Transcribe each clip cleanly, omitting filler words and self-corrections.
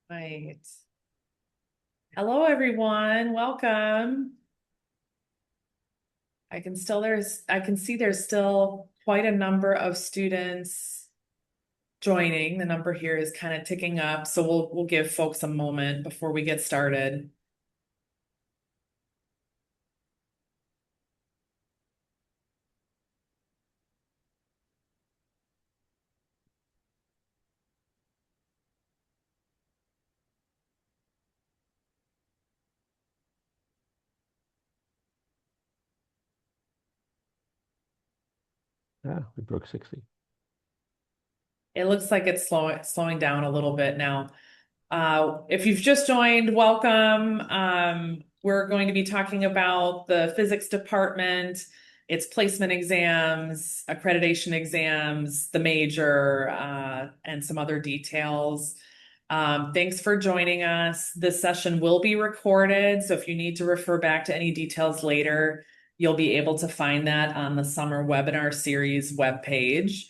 Right. Hello, everyone. Welcome. I can see there's still quite a number of students joining. The number here is kind of ticking up, so we'll give folks a moment before we get started. Yeah, we broke 60. It looks like it's slowing down a little bit now. If you've just joined, welcome. We're going to be talking about the physics department, its placement exams, accreditation exams, the major, and some other details. Thanks for joining us. This session will be recorded, so if you need to refer back to any details later, you'll be able to find that on the summer webinar series webpage.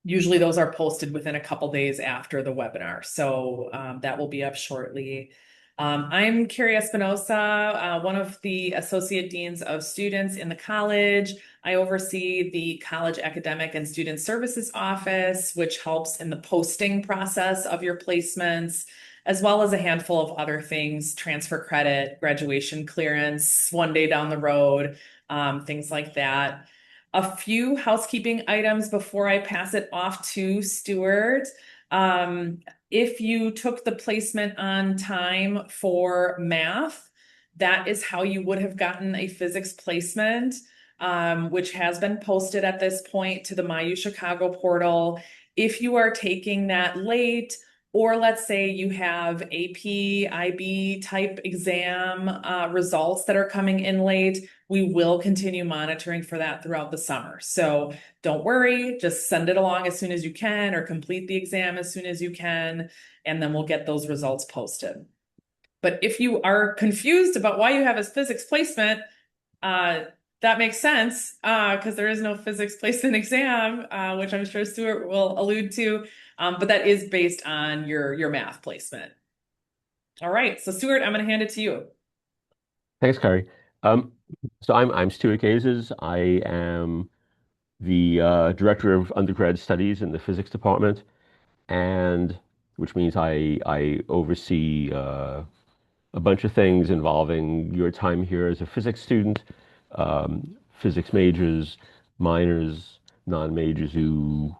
Usually those are posted within a couple days after the webinar. So that will be up shortly. I'm Carrie Espinosa, one of the Associate Deans of Students in the college. I oversee the College Academic and Student Services Office, which helps in the posting process of your placements, as well as a handful of other things, transfer credit, graduation clearance, one day down the road, things like that. A few housekeeping items before I pass it off to Stuart. Um, if you took the placement on time for math, that is how you would have gotten a physics placement, which has been posted at this point to the My Chicago portal. If you are taking that late, or let's say you have AP, IB type exam results that are coming in late, we will continue monitoring for that throughout the summer. So don't worry, just send it along as soon as you can or complete the exam as soon as you can, and then we'll get those results posted. But if you are confused about why you have a physics placement, uh, that makes sense because there is no physics placement exam, which I'm sure Stuart will allude to, but that is based on your math placement. All right, so Stuart, I'm going to hand it to you. Thanks, Carrie. Um, so I'm Stuart Gazes. I am the director of undergrad studies in the physics department, and which means I oversee a bunch of things involving your time here as a physics student, physics majors, minors, non-majors who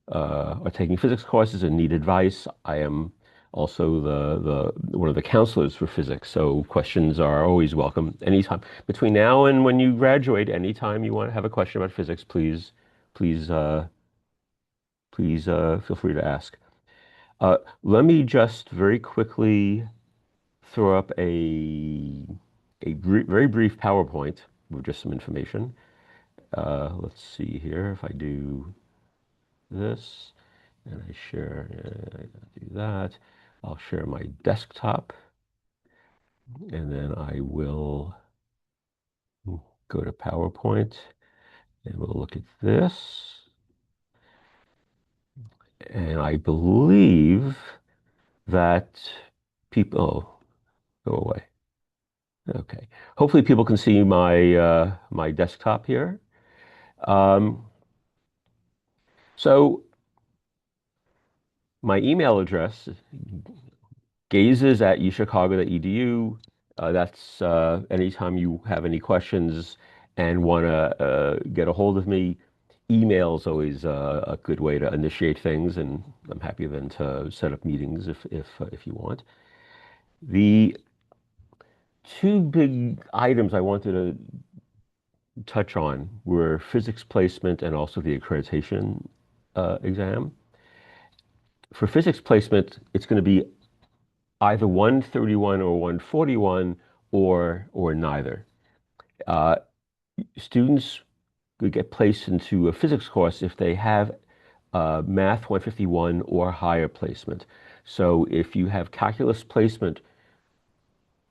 are taking physics courses and need advice. I am also the one of the counselors for physics, so questions are always welcome anytime. Between now and when you graduate, anytime you want to have a question about physics, please, uh, please feel free to ask. Let me just very quickly throw up very brief PowerPoint with just some information. Let's see here if I do this. And I share, I do that. I'll share my desktop, and then I will go to PowerPoint, and we'll look at this. And I believe that people, oh, go away. Okay. Hopefully people can see my desktop here. Um, so my email address, gazes@uchicago.edu. That's anytime you have any questions and want to get a hold of me, email is always a good way to initiate things, and I'm happy then to set up meetings if you want. The two big items I wanted to touch on were physics placement and also the accreditation exam. For physics placement, it's going to be either 131 or 141 or neither. Uh, Students could get placed into a physics course if they have Math 151 or higher placement. So if you have calculus placement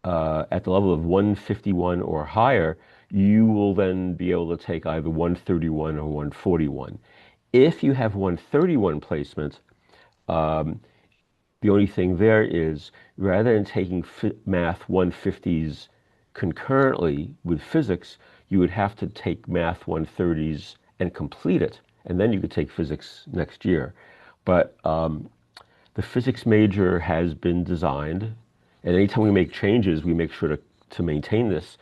at the level of 151 or higher, you will then be able to take either 131 or 141. If you have 131 placement, um, the only thing there is rather than taking math 150s concurrently with physics, you would have to take math 130s and complete it, and then you could take physics next year. But the physics major has been designed, and anytime we make changes, we make sure to maintain this.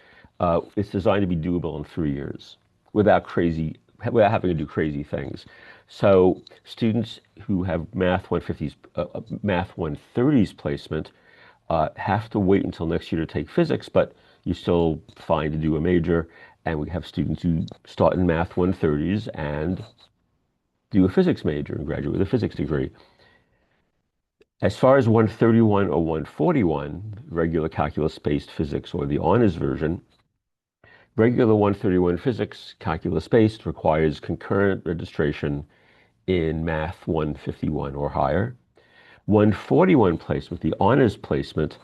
It's designed to be doable in 3 years without having to do crazy things. So students who have math 130s placement have to wait until next year to take physics, but you're still fine to do a major. And we have students who start in math 130s and do a physics major and graduate with a physics degree. As far as 131 or 141, regular calculus-based physics or the honors version, regular 131 physics calculus-based requires concurrent registration in Math 151 or higher. 141 placement, the honors placement,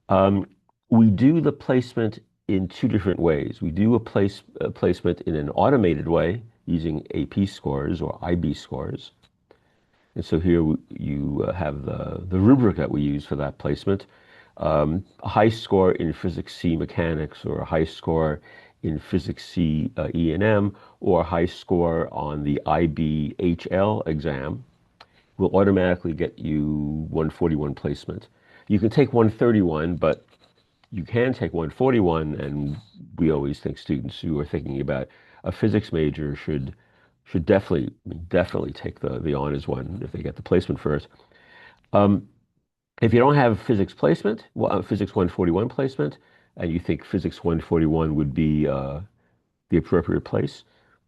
um, we do the placement in two different ways. We do a placement in an automated way using AP scores or IB scores. And so here you have the rubric that we use for that placement. A high score in Physics C mechanics or a high score in Physics C E&M or a high score on the IBHL exam will automatically get you 141 placement. You can take 131, but you can take 141, and we always think students who are thinking about a physics major should definitely take the honors one if they get the placement first. Um, if you don't have physics placement, physics 141 placement, and you think physics 141 would be the appropriate place,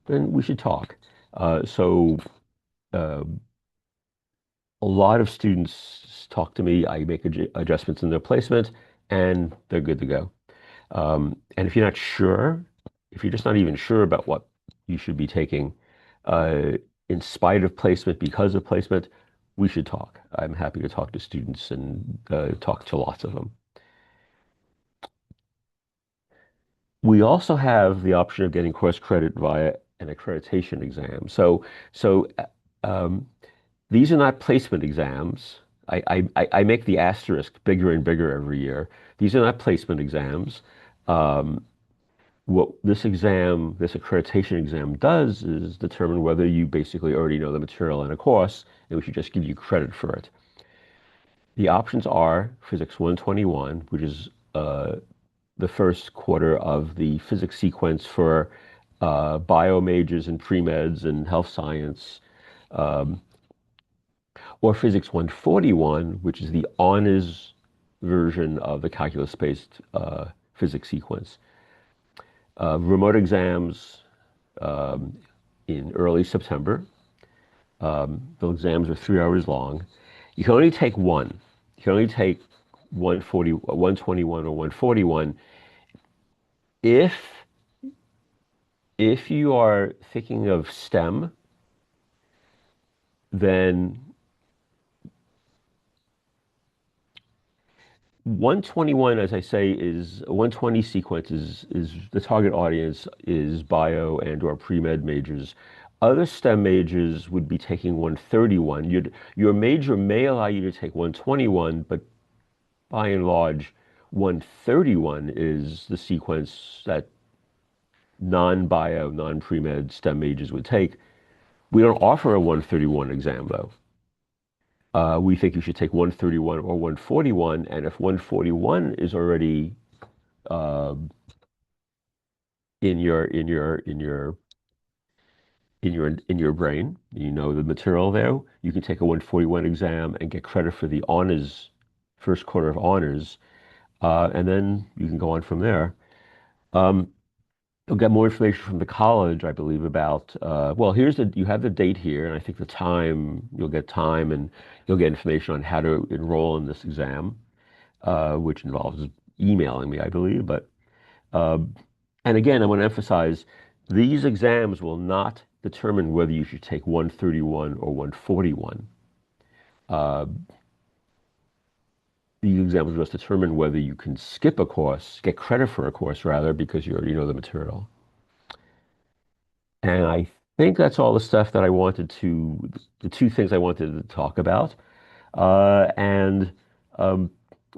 then we should talk. So uh, a lot of students talk to me. I make adjustments in their placement, and they're good to go. And if you're not sure, if you're just not even sure about what you should be taking, uh, in spite of placement, because of placement, we should talk. I'm happy to talk to students and talk to lots of them. We also have the option of getting course credit via an accreditation exam. So um, these are not placement exams. I make the asterisk bigger and bigger every year. These are not placement exams. Um, what this accreditation exam does is determine whether you basically already know the material in a course, and we should just give you credit for it. The options are Physics 121, which is the first quarter of the physics sequence for bio majors and pre-meds and health science, um, or Physics 141, which is the honors version of the calculus-based physics sequence. Remote exams um, in early September. The exams are 3 hours long. You can only take one. You can only take 121 or 141 if you are thinking of STEM, then 121, as I say, is 120 sequence is the target audience is bio and or pre-med majors. Other STEM majors would be taking 131. Your major may allow you to take 121, but by and large, 131 is the sequence that non-bio, non-pre-med STEM majors would take. We don't offer a 131 exam though. We think you should take 131 or 141, and if 141 is already uh, in your in your in your in your brain, you know the material there, you can take a 141 exam and get credit for the honors, first quarter of honors, and then you can go on from there. Um, you'll get more information from the college, I believe, about well, you have the date here, and I think the time, you'll get time and you'll get information on how to enroll in this exam. Which involves emailing me, I believe. But uh, and again, I want to emphasize these exams will not determine whether you should take 131 or 141. Uh, The exam will just determine whether you can skip a course, get credit for a course rather, because you already know the material. And I think that's all the stuff that the two things I wanted to talk about. And um,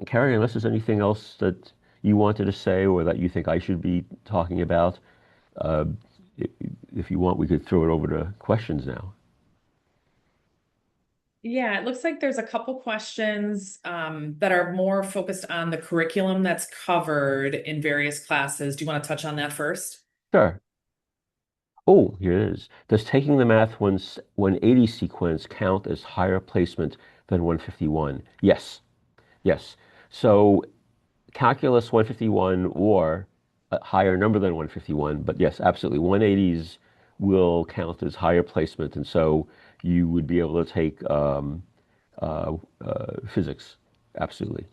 Carrie, unless there's anything else that you wanted to say or that you think I should be talking about, uh, i- if you want, we could throw it over to questions now. Yeah, it looks like there's a couple questions that are more focused on the curriculum that's covered in various classes. Do you want to touch on that first? Sure. Oh, here it is. Does taking the Math 180 sequence count as higher placement than 151? Yes. Yes. So calculus 151 or a higher number than 151, but yes, absolutely. 180s will count as higher placement, and so you would be able to take physics. Absolutely.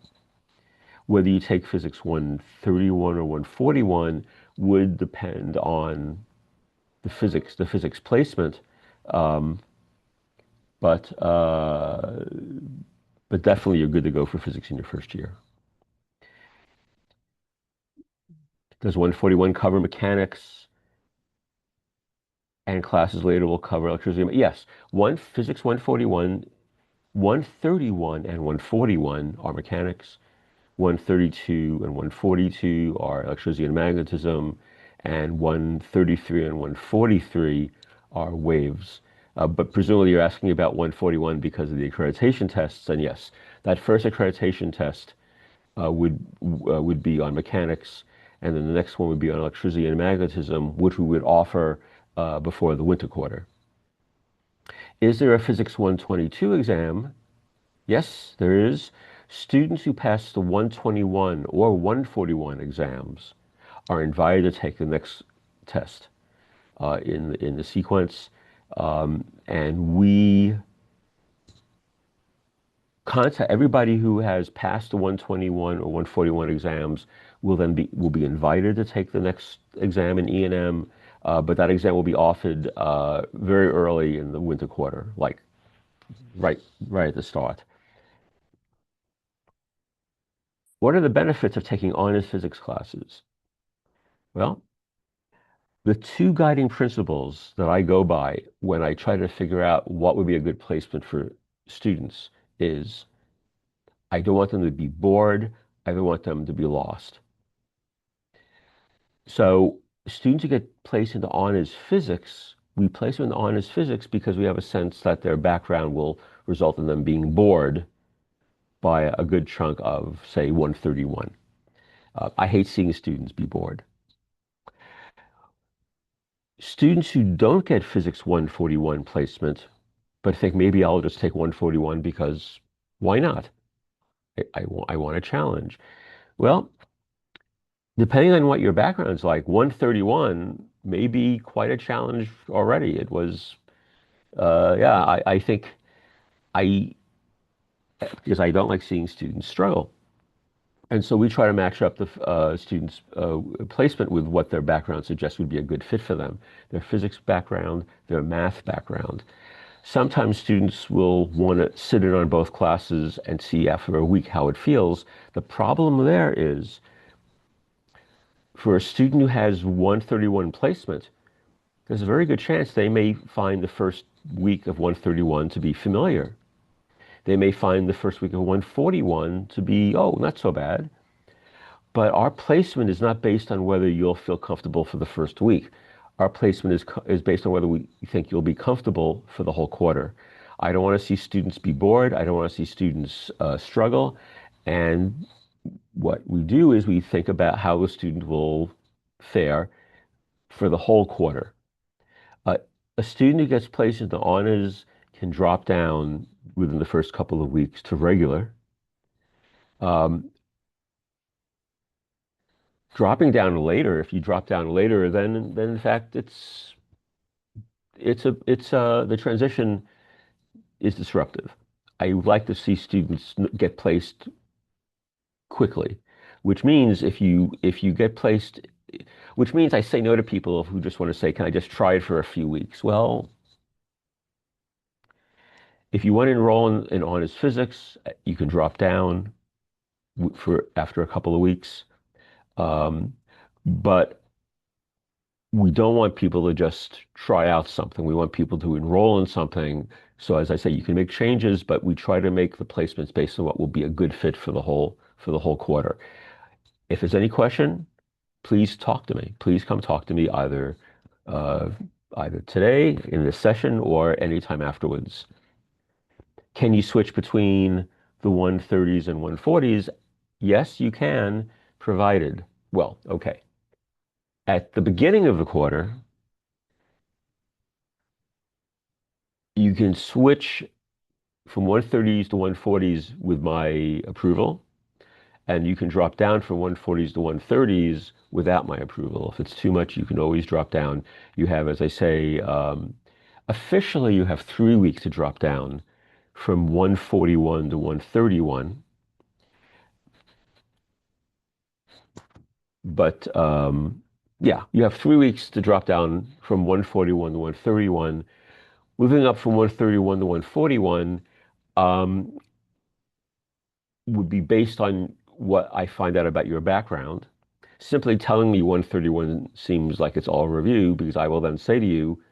Whether you take physics 131 or 141 would depend on the physics placement, um, but uh, but definitely you're good to go for physics in your first year. Does 141 cover mechanics and classes later will cover electricity? Yes, one physics 141, 131 and 141 are mechanics. 132 and 142 are electricity and magnetism, and 133 and 143 are waves. But presumably you're asking about 141 because of the accreditation tests, and yes, that first accreditation test would be on mechanics, and then the next one would be on electricity and magnetism, which we would offer before the winter quarter. Is there a Physics 122 exam? Yes, there is. Students who pass the 121 or 141 exams are invited to take the next test in the sequence, and we contact everybody who has passed the 121 or 141 exams will be invited to take the next exam in E&M, but that exam will be offered very early in the winter quarter, like right right at the start. What are the benefits of taking honors physics classes? Well, the two guiding principles that I go by when I try to figure out what would be a good placement for students is I don't want them to be bored, I don't want them to be lost. So students who get placed into honors physics, we place them in honors physics because we have a sense that their background will result in them being bored by a good chunk of, say, 131. I hate seeing students be bored. Students who don't get physics 141 placement, but think maybe I'll just take 141 because why not? I want a challenge. Well, depending on what your background's like, 131 may be quite a challenge already. It was, yeah, I think I, because I don't like seeing students struggle. And so we try to match up the students' placement with what their background suggests would be a good fit for them. Their physics background, their math background. Sometimes students will want to sit in on both classes and see after a week how it feels. The problem there is for a student who has 131 placement, there's a very good chance they may find the first week of 131 to be familiar. They may find the first week of 141 to be, oh, not so bad. But our placement is not based on whether you'll feel comfortable for the first week. Our placement is based on whether we think you'll be comfortable for the whole quarter. I don't want to see students be bored. I don't want to see students struggle. And what we do is we think about how the student will fare for the whole quarter. Uh, a student who gets placed into honors can drop down within the first couple of weeks to regular. Um, Dropping down later, if you drop down later, then in fact the transition is disruptive. I would like to see students get placed quickly, which means if you get placed, which means I say no to people who just want to say, can I just try it for a few weeks? Well, if you want to enroll in honors physics, you can drop down. for after a couple of weeks. Um, but we don't want people to just try out something. We want people to enroll in something. So as I say, you can make changes, but we try to make the placements based on what will be a good fit for the whole quarter. If there's any question, please talk to me. Please come talk to me uh, either today in this session or anytime afterwards. Can you switch between the 130s and 140s? Yes, you can, provided. Well, okay. At the beginning of the quarter, you can switch from 130s to 140s with my approval, and you can drop down from 140s to 130s without my approval. If it's too much, you can always drop down. You have, as I say, officially you have 3 weeks to drop down from 141 to 131. But yeah, you have 3 weeks to drop down from 141 to 131. Moving up from 131 to 141 um, would be based on what I find out about your background. Simply telling me 131 seems like it's all review because I will then say to you,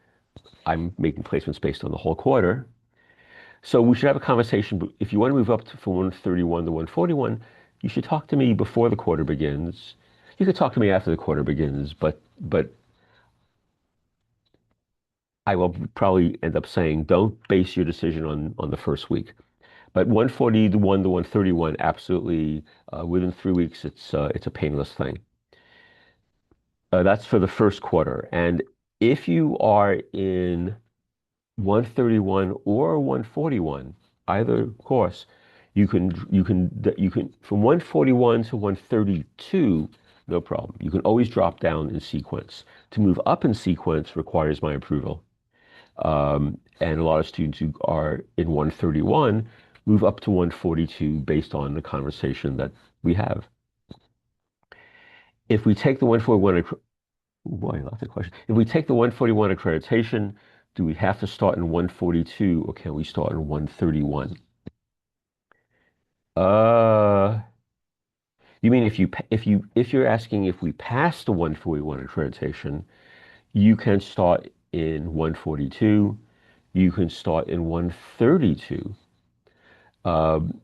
I'm making placements based on the whole quarter. So we should have a conversation. If you want to move up from 131 to 141, you should talk to me before the quarter begins. You could talk to me after the quarter begins, but I will probably end up saying don't base your decision on the first week. But 141 to 131, absolutely, within 3 weeks, it's a painless thing. That's for the first quarter. And if you are in 131 or 141, either course, you can from 141 to 132, no problem. You can always drop down in sequence. To move up in sequence requires my approval. And a lot of students who are in 131 move up to 142 based on the conversation that we have. If we take the 141, boy, lots of questions. If we take the 141 accreditation, do we have to start in 142 or can we start in 131? Uh, you mean if you're asking if we pass the 141 accreditation, you can start in 142, you can start in 132. Um,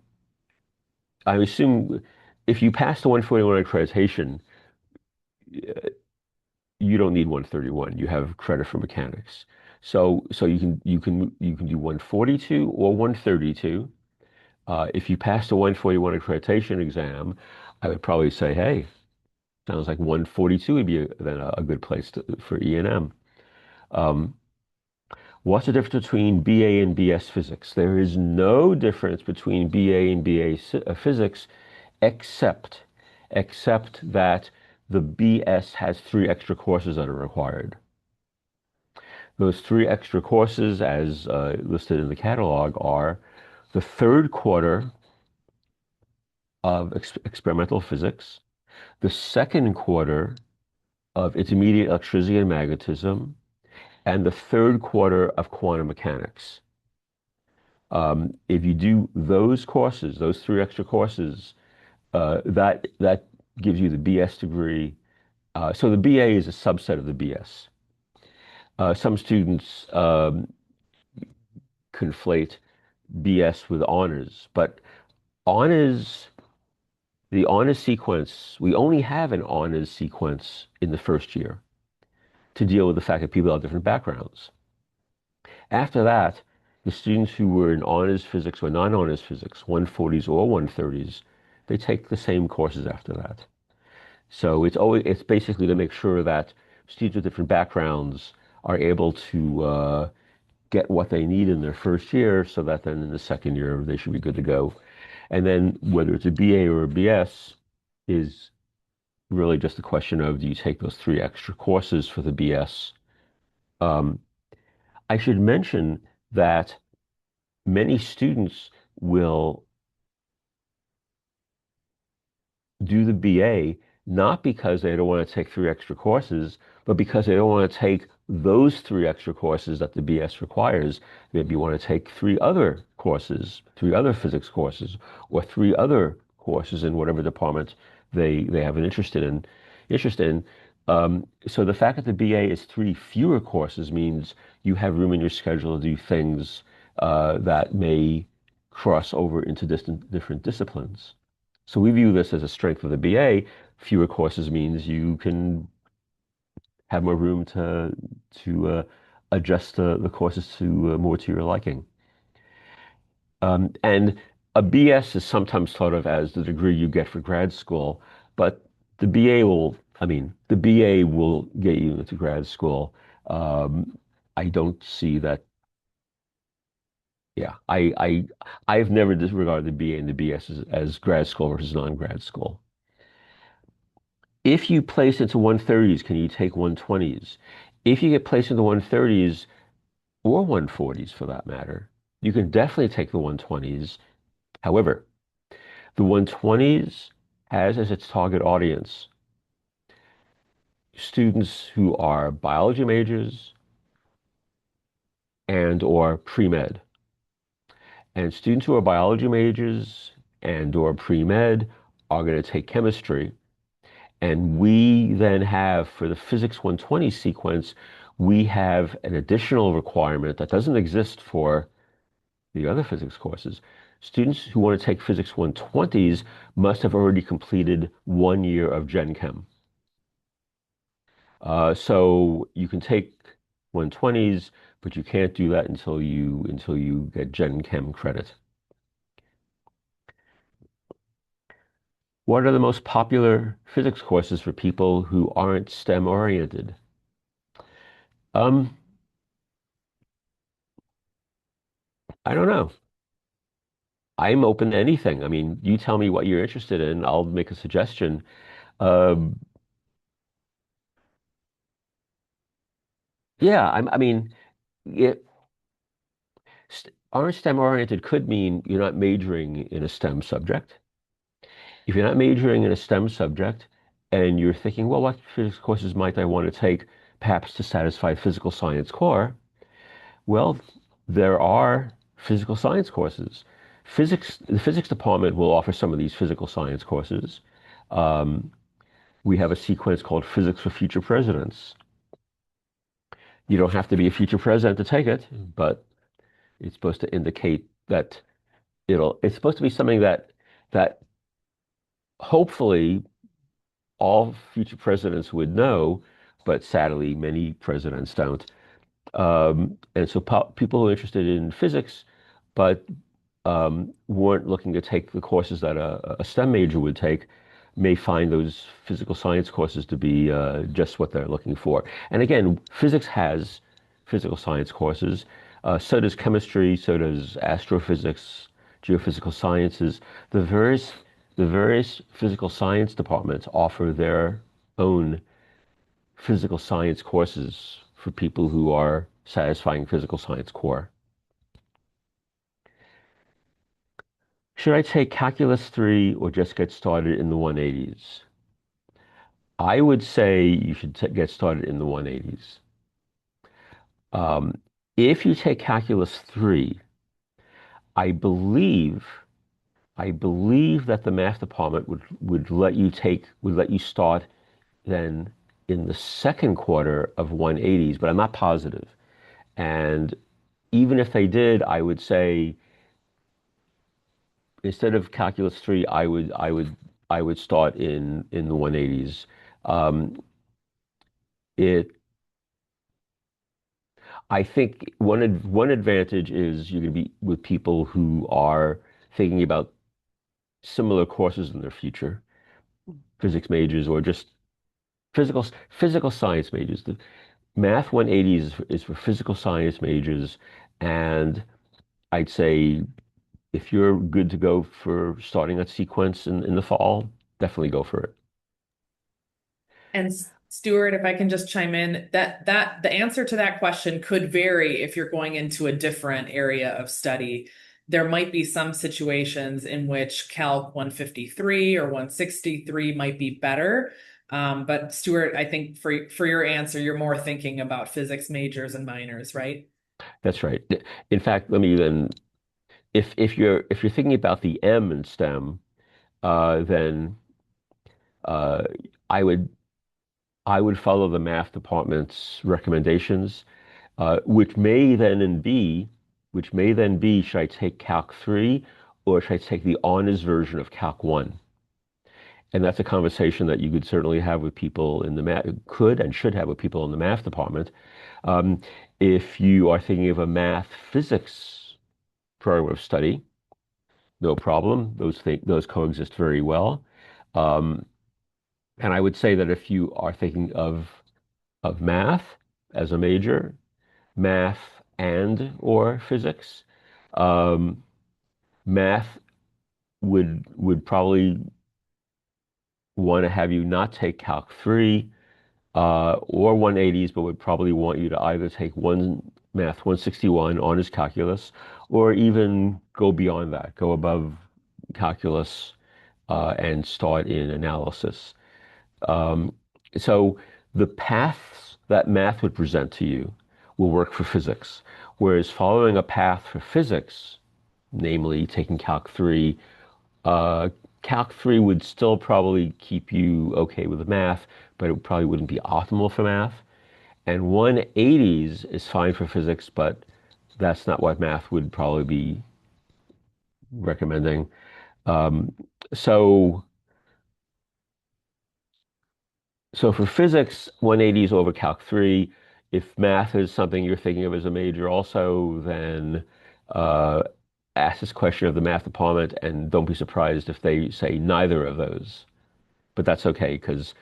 I assume if you pass the 141 accreditation, you don't need 131. You have credit for mechanics. So you can do 142 or 132. If you pass the 141 accreditation exam, I would probably say, hey, sounds like 142 would be then a good place for E&M. Um, what's the difference between BA and BS physics? There is no difference between BA and BA physics except that the BS has 3 extra courses that are required. Those 3 extra courses, as listed in the catalog, are the third quarter of experimental physics, the second quarter of intermediate electricity and magnetism, and the third quarter of quantum mechanics. If you do those courses, those 3 extra courses, that gives you the BS degree. So the BA is a subset of the BS. Some students conflate BS with honors, but honors, the honors sequence, we only have an honors sequence in the first year to deal with the fact that people have different backgrounds. After that, the students who were in honors physics or non-honors physics, 140s or 130s, they take the same courses after that. So it's basically to make sure that students with different backgrounds are able to get what they need in their first year so that then in the second year they should be good to go. And then whether it's a BA or a BS is really just a question of do you take those 3 extra courses for the BS? Um, I should mention that many students will do the BA not because they don't want to take 3 extra courses, but because they don't want to take those 3 extra courses that the BS requires. Maybe you want to take 3 other courses, 3 other physics courses, or 3 other courses in whatever department they have an interest in. So the fact that the BA is three fewer courses means you have room in your schedule to do things that may cross over into different disciplines. So we view this as a strength of the BA. Fewer courses means you can have more room to adjust the courses to more to your liking. And a BS is sometimes thought of as the degree you get for grad school, but the BA will get you into grad school. I don't see that. Yeah, I've never disregarded the BA and the BS as grad school versus non-grad school. If you place into 130s, can you take 120s? If you get placed into 130s or 140s for that matter, you can definitely take the 120s. However, the 120s has as its target audience students who are biology majors and or pre-med. And students who are biology majors and or pre-med are going to take chemistry. And we then have, for the Physics 120 sequence, we have an additional requirement that doesn't exist for the other physics courses. Students who want to take Physics 120s must have already completed 1 year of Gen Chem. So you can take 120s, but you can't do that until you get Gen Chem credit. What are the most popular physics courses for people who aren't STEM oriented? Um, I don't know. I'm open to anything. I mean, you tell me what you're interested in, I'll make a suggestion. Um, yeah, I mean, it, aren't STEM oriented could mean you're not majoring in a STEM subject. If you're not majoring in a STEM subject and you're thinking, well, what physics courses might I want to take perhaps to satisfy physical science core? Well, there are physical science courses. The physics department will offer some of these physical science courses. Um, we have a sequence called Physics for Future Presidents. You don't have to be a future president to take it, but it's supposed to indicate that it's supposed to be something that hopefully all future presidents would know, but sadly, many presidents don't. And so people who are interested in physics, but weren't looking to take the courses that a STEM major would take, may find those physical science courses to be just what they're looking for. And again, physics has physical science courses. So does chemistry, so does astrophysics, geophysical sciences. The various the various physical science departments offer their own physical science courses for people who are satisfying physical science core. Should I take Calculus 3 or just get started in the 180s? I would say you should get started in the 180s. Um, if you take Calculus 3, I believe I believe that the math department would let you start then in the second quarter of 180s, but I'm not positive. And even if they did, I would say instead of Calculus 3, I would start in the 180s. Um, it I think one advantage is you're going to be with people who are thinking about similar courses in their future, physics majors or just physical science majors. The Math 180 is for physical science majors, and I'd say if you're good to go for starting that sequence in the fall, definitely go for it. And Stuart, if I can just chime in, that the answer to that question could vary if you're going into a different area of study. There might be some situations in which Calc 153 or 163 might be better. But Stuart, I think for your answer, you're more thinking about physics majors and minors, right? That's right. In fact, let me then, if you're thinking about the M in STEM, then uh, I would I would follow the math department's recommendations, which may then be, should I take Calc 3 or should I take the honors version of Calc 1? And that's a conversation that you could certainly have with people in the math, could and should have with people in the math department. Um, if you are thinking of a math physics program of study, no problem. Those coexist very well. Um, and I would say that if you are thinking of math as a major, math and or physics, um, math would probably want to have you not take Calc 3 or 180s, but would probably want you to either take Math 161 honors calculus, or even go beyond that, go above calculus and start in analysis. Um, so the paths that math would present to you will work for physics, whereas following a path for physics, namely taking Calc 3, uh, Calc 3 would still probably keep you okay with the math, but it probably wouldn't be optimal for math. And 180s is fine for physics, but that's not what math would probably be recommending. Um, so So for physics, 180 is over Calc 3. If math is something you're thinking of as a major also, then uh, ask this question of the math department and don't be surprised if they say neither of those. But that's okay because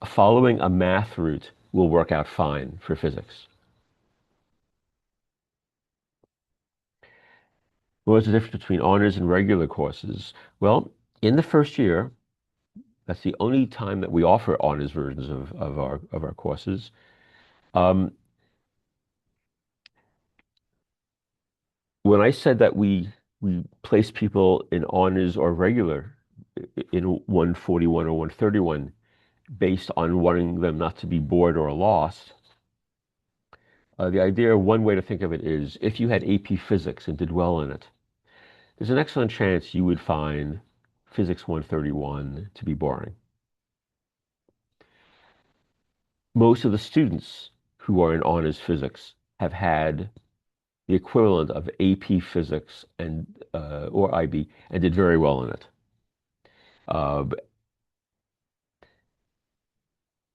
following a math route will work out fine for physics. What is the difference between honors and regular courses? Well, in the first year, that's the only time that we offer honors versions of our courses. Um, when I said that we place people in honors or regular in 141 or 131 based on wanting them not to be bored or lost, the idea, one way to think of it is if you had AP Physics and did well in it, there's an excellent chance you would find Physics 131 to be boring. Most of the students who are in honors physics have had the equivalent of AP Physics and or IB and did very well in it. Uh,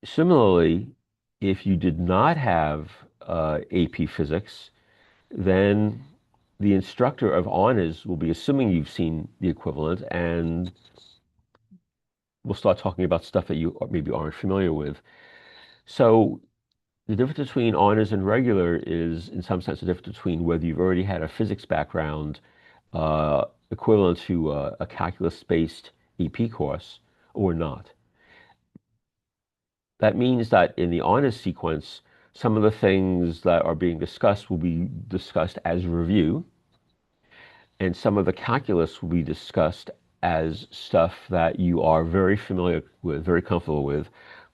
Similarly, if you did not have AP Physics, then the instructor of honors will be assuming you've seen the equivalent and we'll start talking about stuff that you maybe aren't familiar with. So the difference between honors and regular is, in some sense, the difference between whether you've already had a physics background equivalent to a calculus-based EP course or not. That means that in the honors sequence, some of the things that are being discussed will be discussed as review, and some of the calculus will be discussed as stuff that you are very familiar with, very comfortable with.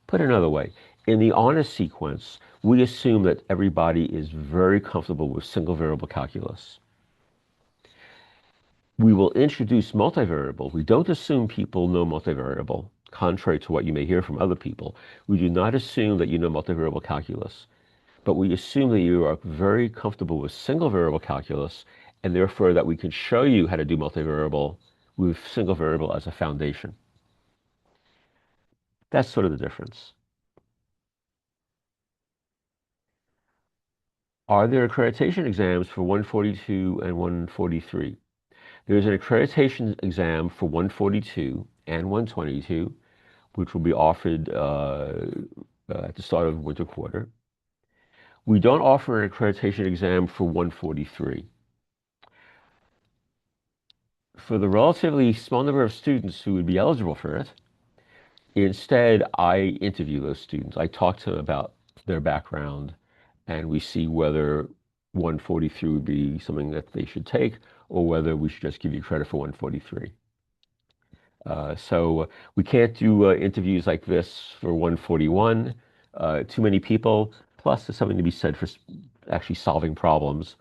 Put another way, in the honors sequence, we assume that everybody is very comfortable with single variable calculus. We will introduce multivariable. We don't assume people know multivariable, contrary to what you may hear from other people. We do not assume that you know multivariable calculus, but we assume that you are very comfortable with single variable calculus, and therefore that we can show you how to do multivariable with single variable as a foundation. That's sort of the difference. Are there accreditation exams for 142 and 143? There's an accreditation exam for 142 and 122, which will be offered at the start of winter quarter. We don't offer an accreditation exam for 143. For the relatively small number of students who would be eligible for it, instead, I interview those students. I talk to them about their background, and we see whether 143 would be something that they should take, or whether we should just give you credit for 143. So we can't do interviews like this for 141. Too many people. Plus, there's something to be said for actually solving problems.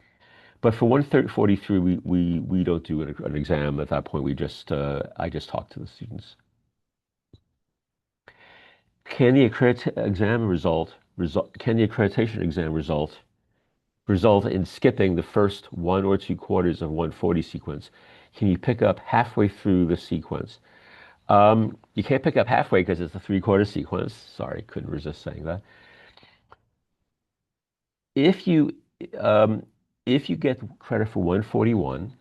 But for 143, we don't do an exam at that point. I just talk to the students. Can the accreditation exam result in skipping the first 1 or 2 quarters of 140 sequence? Can you pick up halfway through the sequence? You can't pick up halfway because it's a 3/4 sequence. Sorry, couldn't resist saying that. If you um, if you get credit for 141,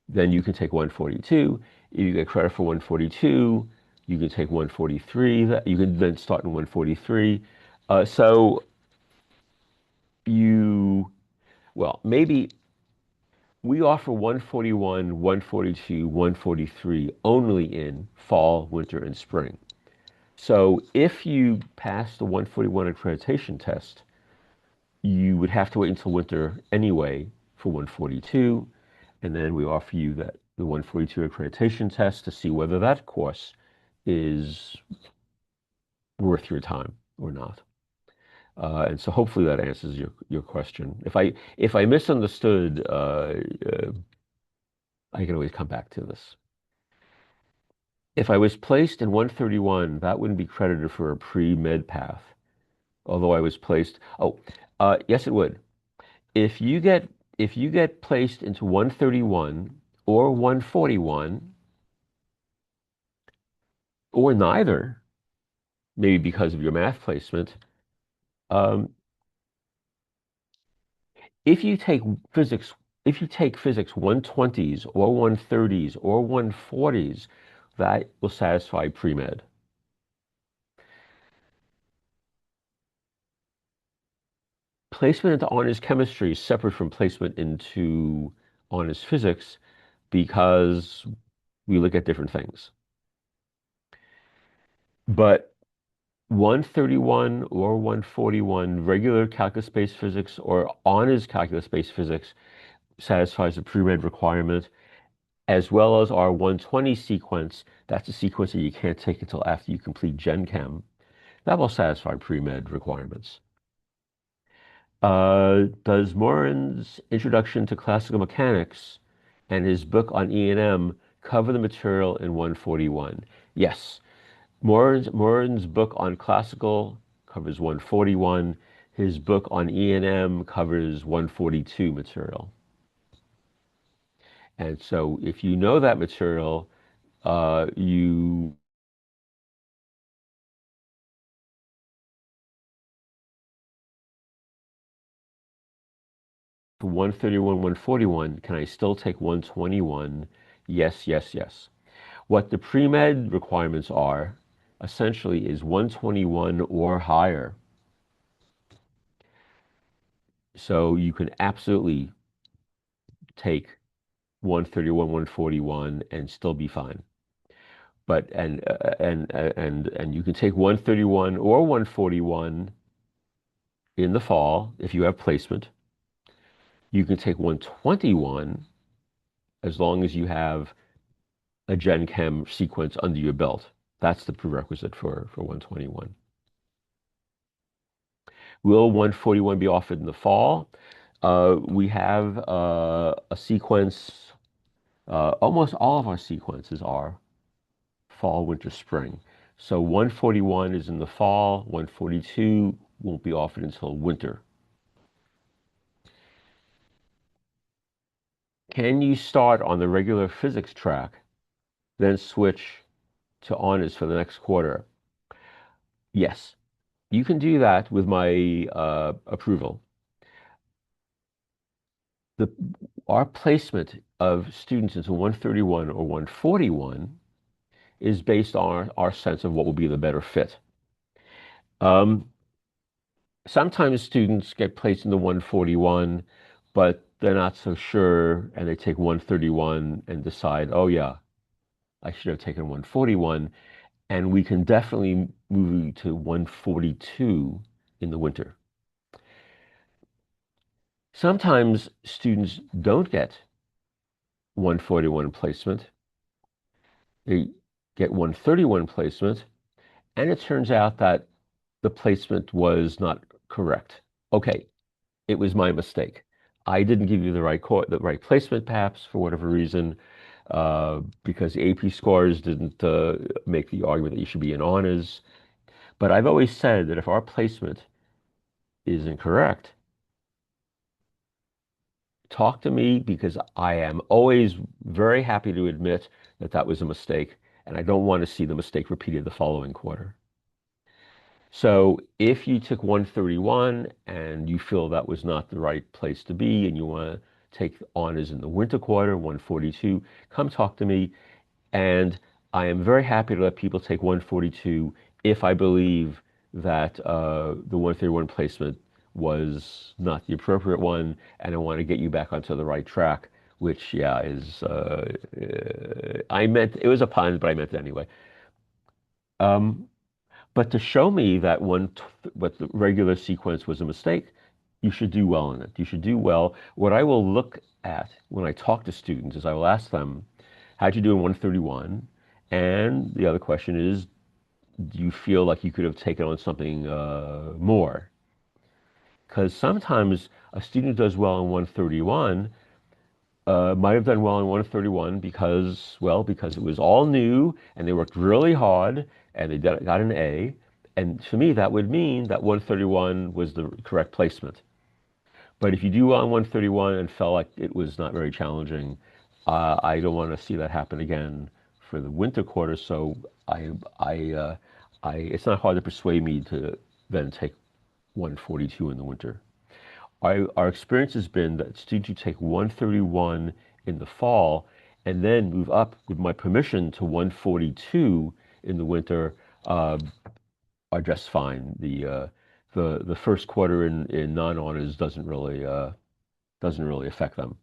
then you can take 142. If you get credit for 142, you can take 143. You can then start in 143. So you, well, maybe we offer 141, 142, 143 only in fall, winter, and spring. So if you pass the 141 accreditation test, you would have to wait until winter anyway for 142, and then we offer you the 142 accreditation test to see whether that course is worth your time or not. And so hopefully that answers your question. If I misunderstood, I can always come back to this. If I was placed in 131, that wouldn't be credited for a pre-med path, although I was placed. Oh, yes, it would. If you get if you get placed into 131 or 141 or neither, maybe because of your math placement, um, if you take physics if you take physics 120s or 130s or 140s, that will satisfy pre-med. Placement into honors chemistry is separate from placement into honors physics because we look at different things. But 131 or 141 regular calculus-based physics or honors calculus-based physics satisfies the pre-med requirement, as well as our 120 sequence. That's a sequence that you can't take until after you complete Gen Chem. That will satisfy pre-med requirements. Does Morin's Introduction to Classical Mechanics and his book on E&M cover the material in 141? Yes. Morin's book on classical covers 141. His book on E&M covers 142 material. And so if you know that material, you 131, 141, can I still take 121? Yes, yes, yes. What the pre-med requirements are essentially is 121 or higher. So you can absolutely take 131, 141 and still be fine. But and you can take 131 or 141 in the fall if you have placement. You can take 121 as long as you have a Gen Chem sequence under your belt. That's the prerequisite for 121. Will 141 be offered in the fall? We have a sequence, almost all of our sequences are fall, winter, spring. So 141 is in the fall, 142 won't be offered until winter. Can you start on the regular physics track, then switch to honors for the next quarter? Yes, you can do that with my approval. The, our placement of students into 131 or 141 is based on our sense of what will be the better fit. Um, Sometimes students get placed in the 141, but they're not so sure, and they take 131 and decide, oh yeah, I should have taken 141, and we can definitely move you to 142 in the winter. Sometimes students don't get 141 placement. They get 131 placement, and it turns out that the placement was not correct. Okay, it was my mistake. I didn't give you the right placement, perhaps for whatever reason, because the AP scores didn't make the argument that you should be in honors. But I've always said that if our placement is incorrect, talk to me because I am always very happy to admit that that was a mistake, and I don't want to see the mistake repeated the following quarter. So if you took 131 and you feel that was not the right place to be and you want to take honors in the winter quarter, 142, come talk to me. And I am very happy to let people take 142 if I believe that the 131 placement was not the appropriate one, and I want to get you back onto the right track, which, yeah, is, I meant, it was a pun, but I meant it anyway. Um, but to show me that what the regular sequence was a mistake, you should do well in it. You should do well. What I will look at when I talk to students is I will ask them, how'd you do in 131? And the other question is, do you feel like you could have taken on something more? Because sometimes a student who does well in 131 might have done well in 131 because, well, because it was all new and they worked really hard and got an A. And to me, that would mean that 131 was the correct placement. But if you do well on 131 and felt like it was not very challenging, I don't want to see that happen again for the winter quarter. So I, I, uh, it's not hard to persuade me to then take 142 in the winter. Our experience has been that students who take 131 in the fall and then move up with my permission to 142 in the winter uh, are just fine. The first quarter in non-honors doesn't really affect them.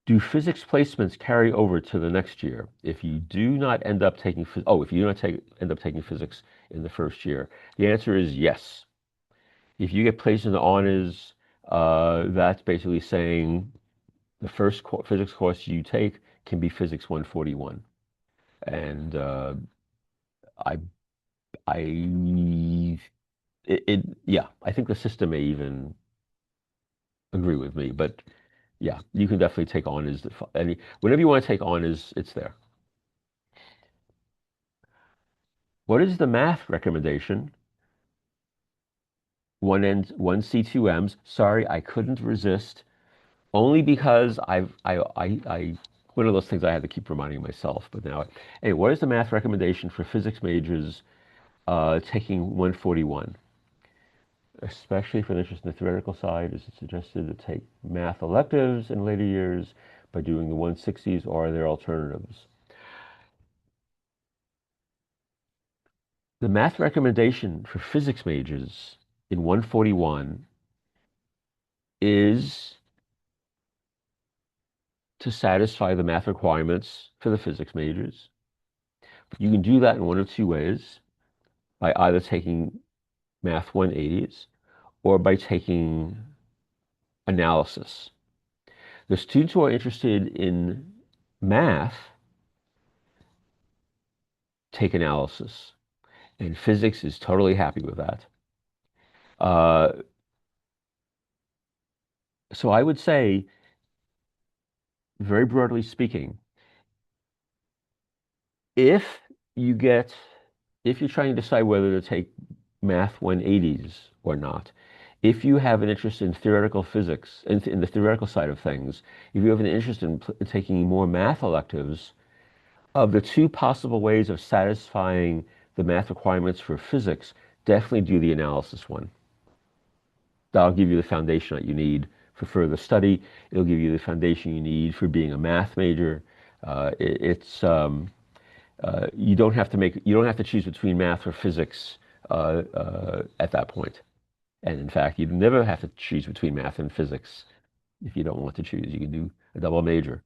Do physics placements carry over to the next year if you do not end up taking if you do not end up taking physics in the first year? The answer is yes. If you get placed in the honors, that's basically saying the first physics course you take can be physics 141. And I, I, yeah, I think the system may even agree with me, but yeah, you can definitely take honors. Whenever you want to take honors, it's there. What is the math recommendation? One C, two M's. Sorry, I couldn't resist. Only because one of those things I had to keep reminding myself. But now, hey, what is the math recommendation for physics majors taking 141? Especially for the interest in the theoretical side, is it suggested to take math electives in later years by doing the 160s, or are there alternatives? The math recommendation for physics majors in 141 is to satisfy the math requirements for the physics majors. You can do that in one of two ways, by either taking math 180s or by taking analysis. The students who are interested in math take analysis, and physics is totally happy with that. Uh, so I would say, very broadly speaking, if you get, if you're trying to decide whether to take math 180s or not, if you have an interest in theoretical physics, in the theoretical side of things, if you have an interest in taking more math electives, of the two possible ways of satisfying the math requirements for physics, definitely do the analysis one. That'll give you the foundation that you need for further study. It'll give you the foundation you need for being a math major. It's you don't have to choose between math or physics at that point. And in fact, you never have to choose between math and physics if you don't want to choose. You can do a double major.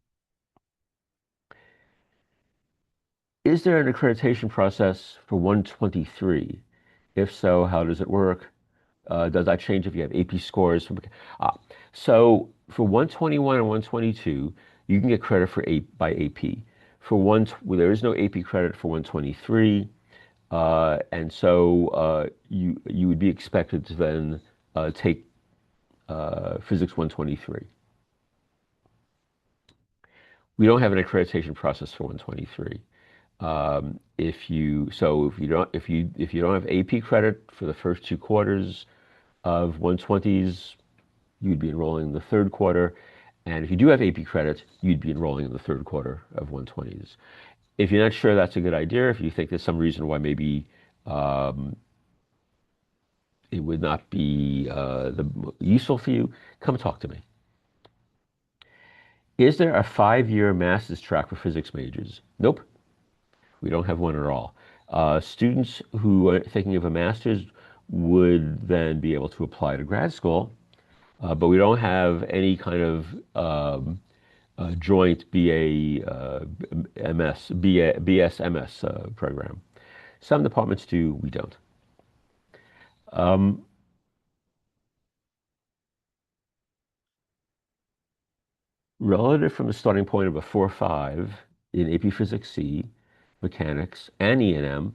Is there an accreditation process for 123? If so, how does it work? Does that change if you have AP scores? Ah, so for 121 and 122, you can get credit by AP. There is no AP credit for 123, and so you would be expected to then take Physics 123. We don't have an accreditation process for 123. If you don't have AP credit for the first two quarters of 120s, you'd be enrolling in the third quarter. And if you do have AP credit, you'd be enrolling in the third quarter of 120s. If you're not sure that's a good idea, if you think there's some reason why maybe um, it would not be useful for you, come talk to me. Is there a 5-year master's track for physics majors? Nope, we don't have one at all. Students who are thinking of a master's would then be able to apply to grad school, but we don't have any kind of joint BA, BS, program. Some departments do, we don't. Um, Relative from the starting point of a 4.5 in AP Physics C, Mechanics, and E&M,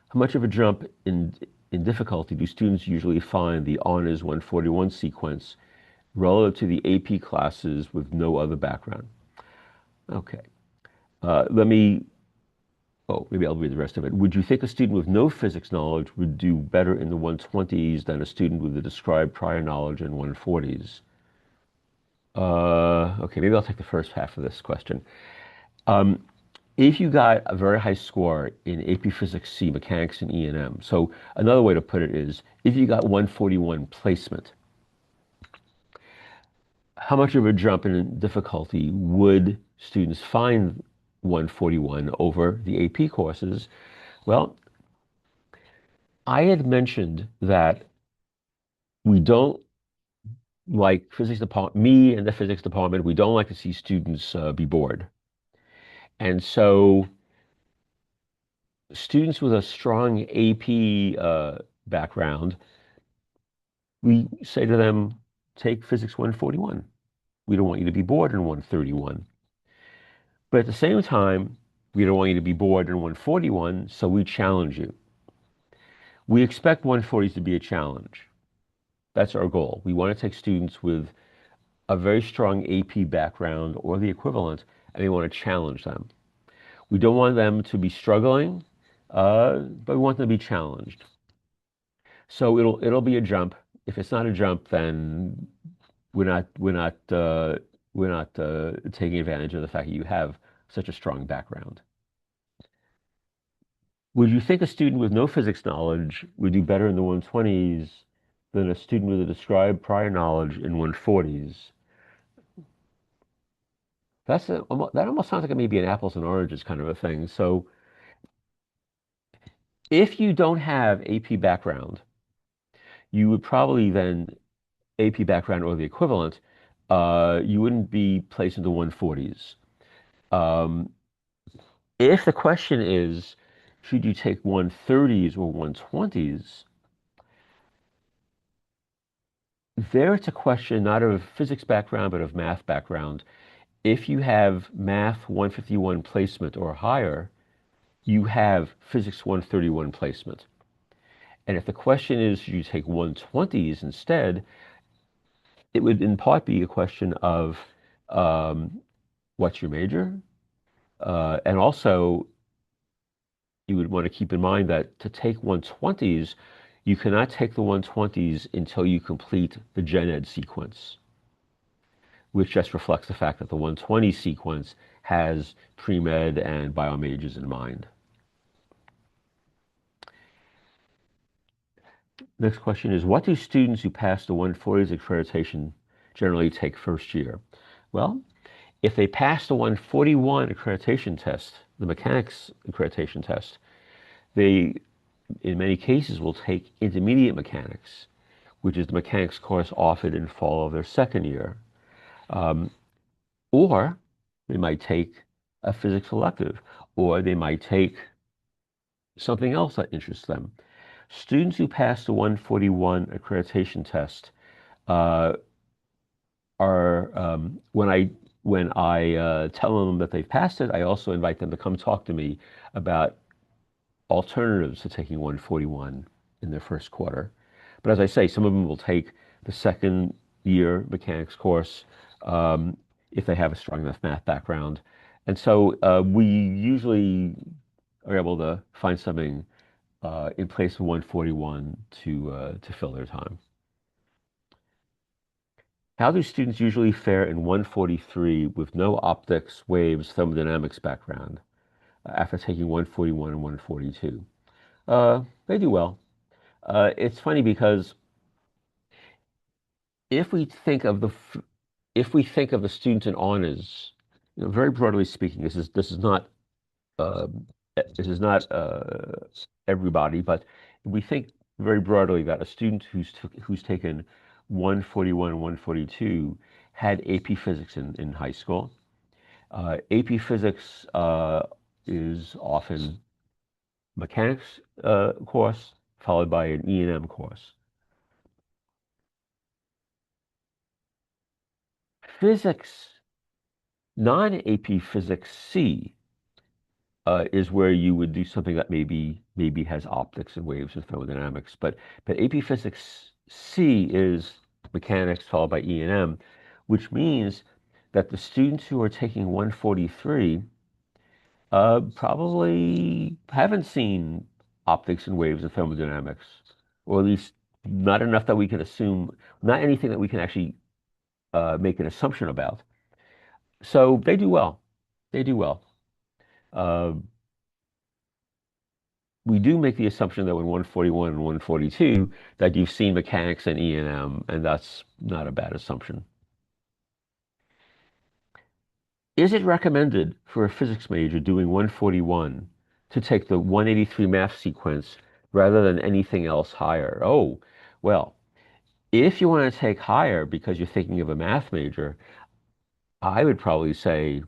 how much of a jump in difficulty do students usually find the Honors 141 sequence relative to the AP classes with no other background? Okay. Let me, oh, maybe I'll read the rest of it. Would you think a student with no physics knowledge would do better in the 120s than a student with the described prior knowledge in 140s? Okay, maybe I'll take the first half of this question. Um, if you got a very high score in AP Physics C, Mechanics, and E&M, so another way to put it is, if you got 141 placement, how much of a jump in difficulty would students find 141 over the AP courses? Well, I had mentioned that we don't like physics department, me and the physics department, we don't like to see students be bored. And so students with a strong AP background, we say to them, take Physics 141. We don't want you to be bored in 131. But at the same time, we don't want you to be bored in 141, so we challenge you. We expect 140s to be a challenge. That's our goal. We want to take students with a very strong AP background or the equivalent, and we want to challenge them. We don't want them to be struggling, but we want them to be challenged. So it'll be a jump. If it's not a jump, then we're not taking advantage of the fact that you have such a strong background. Would you think a student with no physics knowledge would do better in the 120s than a student with a described prior knowledge in 140s? That almost sounds like maybe an apples and oranges kind of a thing. So if you don't have AP background, you would probably then AP background or the equivalent, you wouldn't be placed into 140s. Um, if the question is, should you take 130s or 120s, there it's a question not of physics background, but of math background. If you have math 151 placement or higher, you have physics 131 placement. And if the question is, should you take 120s instead, it would in part be a question of um, what's your major? And also, you would want to keep in mind that to take 120s, you cannot take the 120s until you complete the gen ed sequence, which just reflects the fact that the 120 sequence has pre-med and bio majors in mind. Next question is, what do students who pass the 140s accreditation generally take first year? Well, if they pass the 141 accreditation test, the mechanics accreditation test, they, in many cases, will take intermediate mechanics, which is the mechanics course offered in fall of their second year. Or they might take a physics elective, or they might take something else that interests them. Students who pass the 141 accreditation test uh, are when I tell them that they've passed it, I also invite them to come talk to me about alternatives to taking 141 in their first quarter. But as I say, some of them will take the second year mechanics course um, if they have a strong enough math background. And so we usually are able to find something in place of 141 to fill their time. How do students usually fare in 143 with no optics, waves, thermodynamics background after taking 141 and 142? They do well. It's funny because if we think of if we think of the students in honors, very broadly speaking, this is not uh, this is not everybody, but we think very broadly that a student who's taken 141 and 142 had AP Physics in high school. AP Physics is often mechanics course followed by an E&M course. Physics, non-AP Physics C is where you would do something that maybe has optics and waves and thermodynamics. But AP Physics C is mechanics followed by E&M, which means that the students who are taking 143 probably haven't seen optics and waves and thermodynamics, or at least not enough that we can assume, not anything that we can actually make an assumption about. So they do well. They do well. Uh, we do make the assumption that when 141 and 142 that you've seen mechanics and E&M, and that's not a bad assumption. Is it recommended for a physics major doing 141 to take the 183 math sequence rather than anything else higher? Oh, well, if you want to take higher because you're thinking of a math major, I would probably say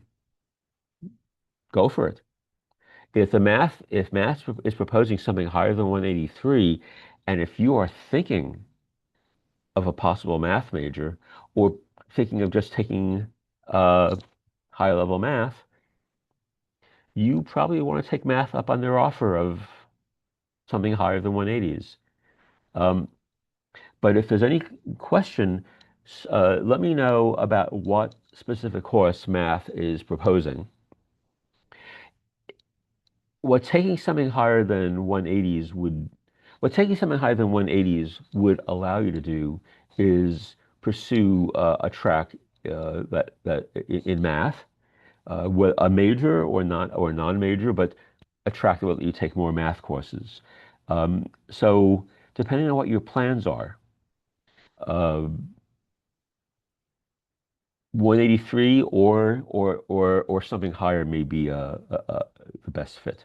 go for it. If math is proposing something higher than 183, and if you are thinking of a possible math major or thinking of just taking high level math, you probably want to take math up on their offer of something higher than 180s. Um, but if there's any question, let me know about what specific course math is proposing. What taking something higher than 180s would, what taking something higher than 180s would allow you to do is pursue a track that in math, a major or not or non-major, but a track that will let you take more math courses. So depending on what your plans are, uh, 183 or something higher may be the best fit.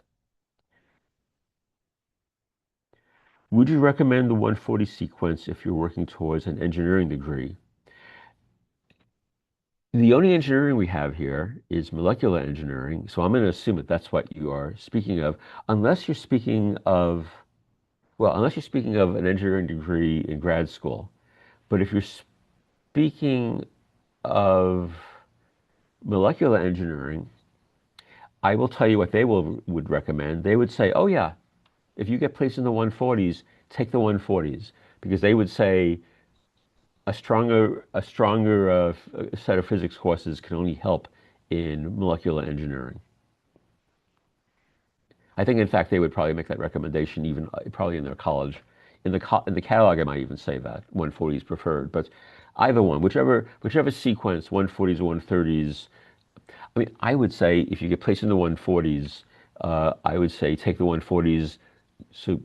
Would you recommend the 140 sequence if you're working towards an engineering degree? The only engineering we have here is molecular engineering, so I'm going to assume that that's what you are speaking of, unless you're speaking of, well, unless you're speaking of an engineering degree in grad school. But if you're speaking of molecular engineering, I will tell you what they would recommend. They would say, oh yeah, if you get placed in the 140s, take the 140s, because they would say a stronger set of physics courses can only help in molecular engineering. I think, in fact, they would probably make that recommendation even probably in their college. In the catalog, I might even say that 140 is preferred. But either one, whichever sequence, 140s or 130s. I mean, I would say if you get placed in the 140s, I would say take the 140s so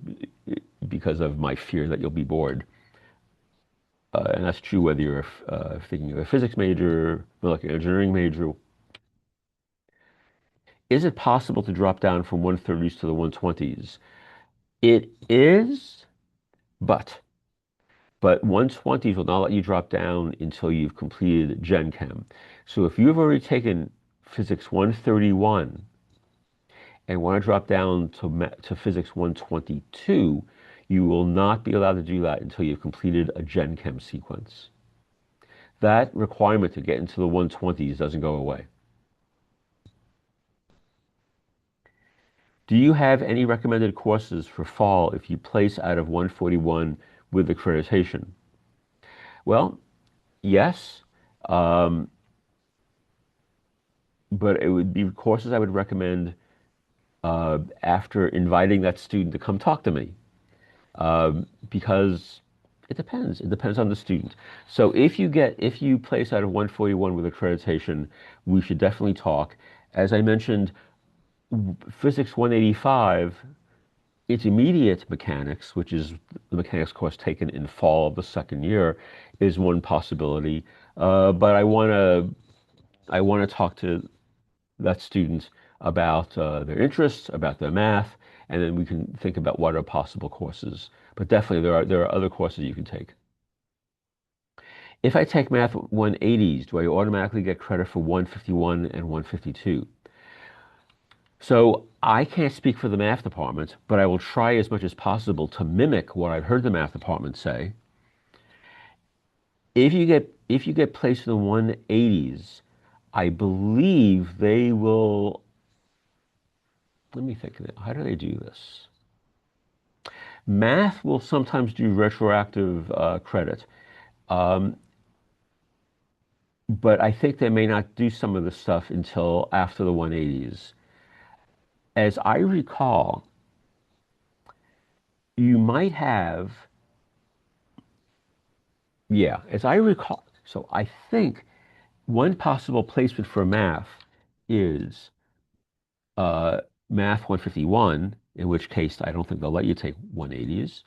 because of my fear that you'll be bored. And that's true whether you're thinking of a physics major, molecular engineering major. Is it possible to drop down from 130s to the 120s? It is, but 120s will not let you drop down until you've completed Gen Chem. So if you've already taken Physics 131 and want to drop down to Physics 122, you will not be allowed to do that until you've completed a Gen Chem sequence. That requirement to get into the 120s doesn't go away. Do you have any recommended courses for fall if you place out of 141 with accreditation. Well, yes, um, but it would be courses I would recommend after inviting that student to come talk to me, because it depends. It depends on the student. So if you place out of 141 with accreditation, we should definitely talk. As I mentioned, physics 185, intermediate mechanics, which is the mechanics course taken in fall of the second year, is one possibility. But I want to talk to that student about their interests, about their math, and then we can think about what are possible courses. But definitely there are other courses you can take. If I take math 180s, do I automatically get credit for 151 and 152? So I can't speak for the math department, but I will try as much as possible to mimic what I've heard the math department say. If you get placed in the 180s, I believe they will. Let me think. How do they do this? Math will sometimes do retroactive credit, um, but I think they may not do some of the stuff until after the 180s. As I recall, you might have, yeah, as I recall, so I think one possible placement for math is uh, math 151, in which case I don't think they'll let you take 180s.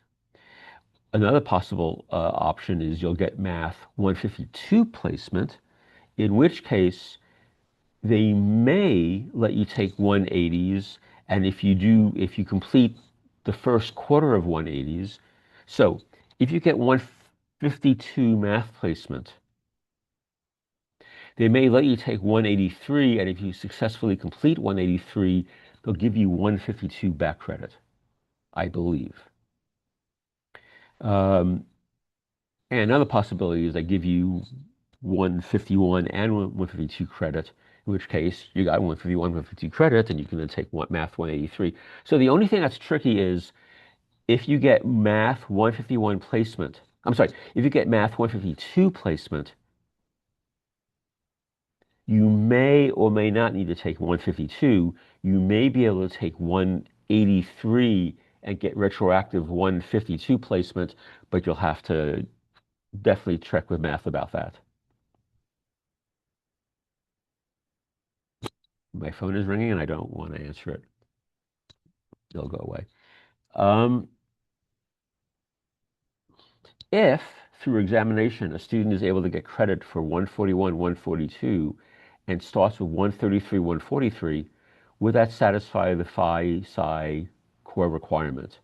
Another possible option is you'll get math 152 placement, in which case they may let you take 180s. And if you complete the first quarter of 180s, so if you get 152 math placement, they may let you take 183, and if you successfully complete 183, they'll give you 152 back credit, I believe. Um, and another possibility is they give you 151 and 152 credit, in which case you got 151, 152 credit, and you can then take math 183. So the only thing that's tricky is if you get math 151 placement, I'm sorry, if you get math 152 placement, you may or may not need to take 152. You may be able to take 183 and get retroactive 152 placement, but you'll have to definitely check with math about that. My phone is ringing and I don't want to answer it. It'll go away. Um, if through examination a student is able to get credit for 141, 142 and starts with 133, 143, would that satisfy the Phi Psi core requirement?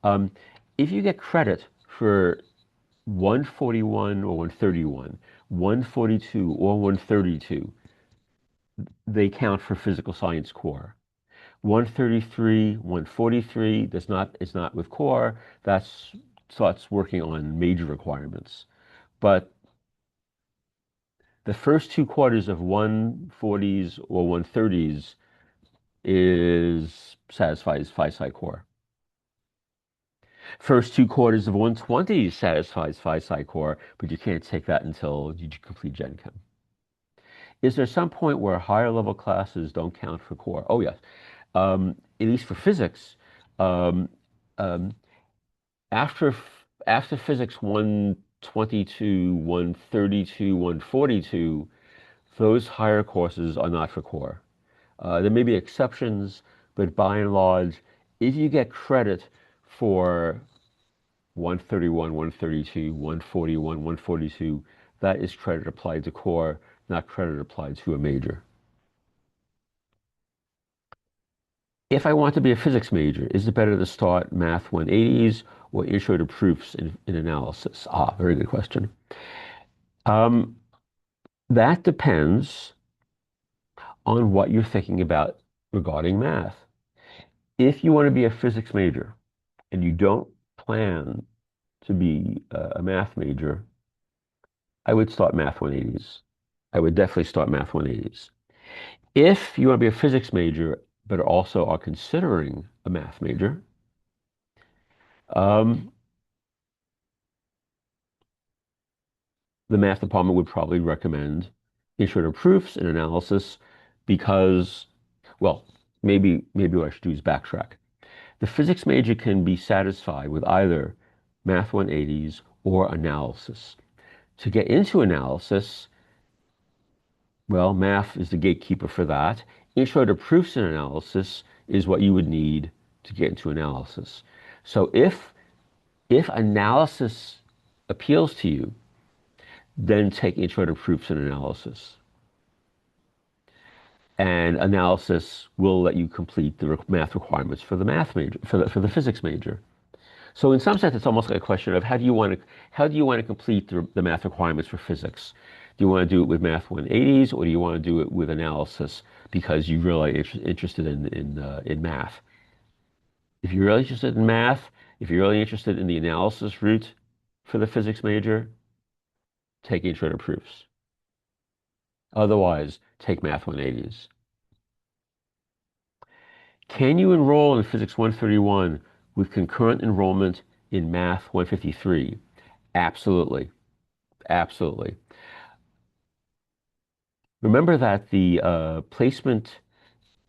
Um, if you get credit for 141 or 131, 142 or 132, they count for physical science core. 133, 143 does not is not with core. That's starts working on major requirements. But the first two quarters of 140s or 130s is satisfies phi psi core. First two quarters of 120s satisfies phi psi core, but you can't take that until you complete Gen Chem. Is there some point where higher level classes don't count for core? Oh yes, at least for physics. Um, um, after after physics 122, 132, 142, those higher courses are not for core. There may be exceptions, but by and large, if you get credit for 131, 132, 141, 142, that is credit applied to core, not credit applied to a major. If I want to be a physics major, is it better to start math 180s or intro to proofs in analysis? Ah, very good question. Um, that depends on what you're thinking about regarding math. If you want to be a physics major and you don't plan to be a math major, I would start math 180s. I would definitely start math 180s. If you want to be a physics major, but also are considering a math major, um, the math department would probably recommend intro to proofs and analysis because, well, maybe what I should do is backtrack. The physics major can be satisfied with either Math 180s or analysis. To get into analysis, well, math is the gatekeeper for that. Intro to proofs and analysis is what you would need to get into analysis. So if analysis appeals to you, then take intro to proofs and analysis. And analysis will let you complete the math requirements for the math major, for the physics major. So in some sense, it's almost like a question of how do you want to complete the math requirements for physics? Do you want to do it with Math 180s, or do you want to do it with analysis because you're really interested in math? If you're really interested in math, if you're really interested in the analysis route for the physics major, take intro to proofs. Otherwise, take Math 180s. Can you enroll in Physics 131 with concurrent enrollment in Math 153? Absolutely. Absolutely. Remember that the placement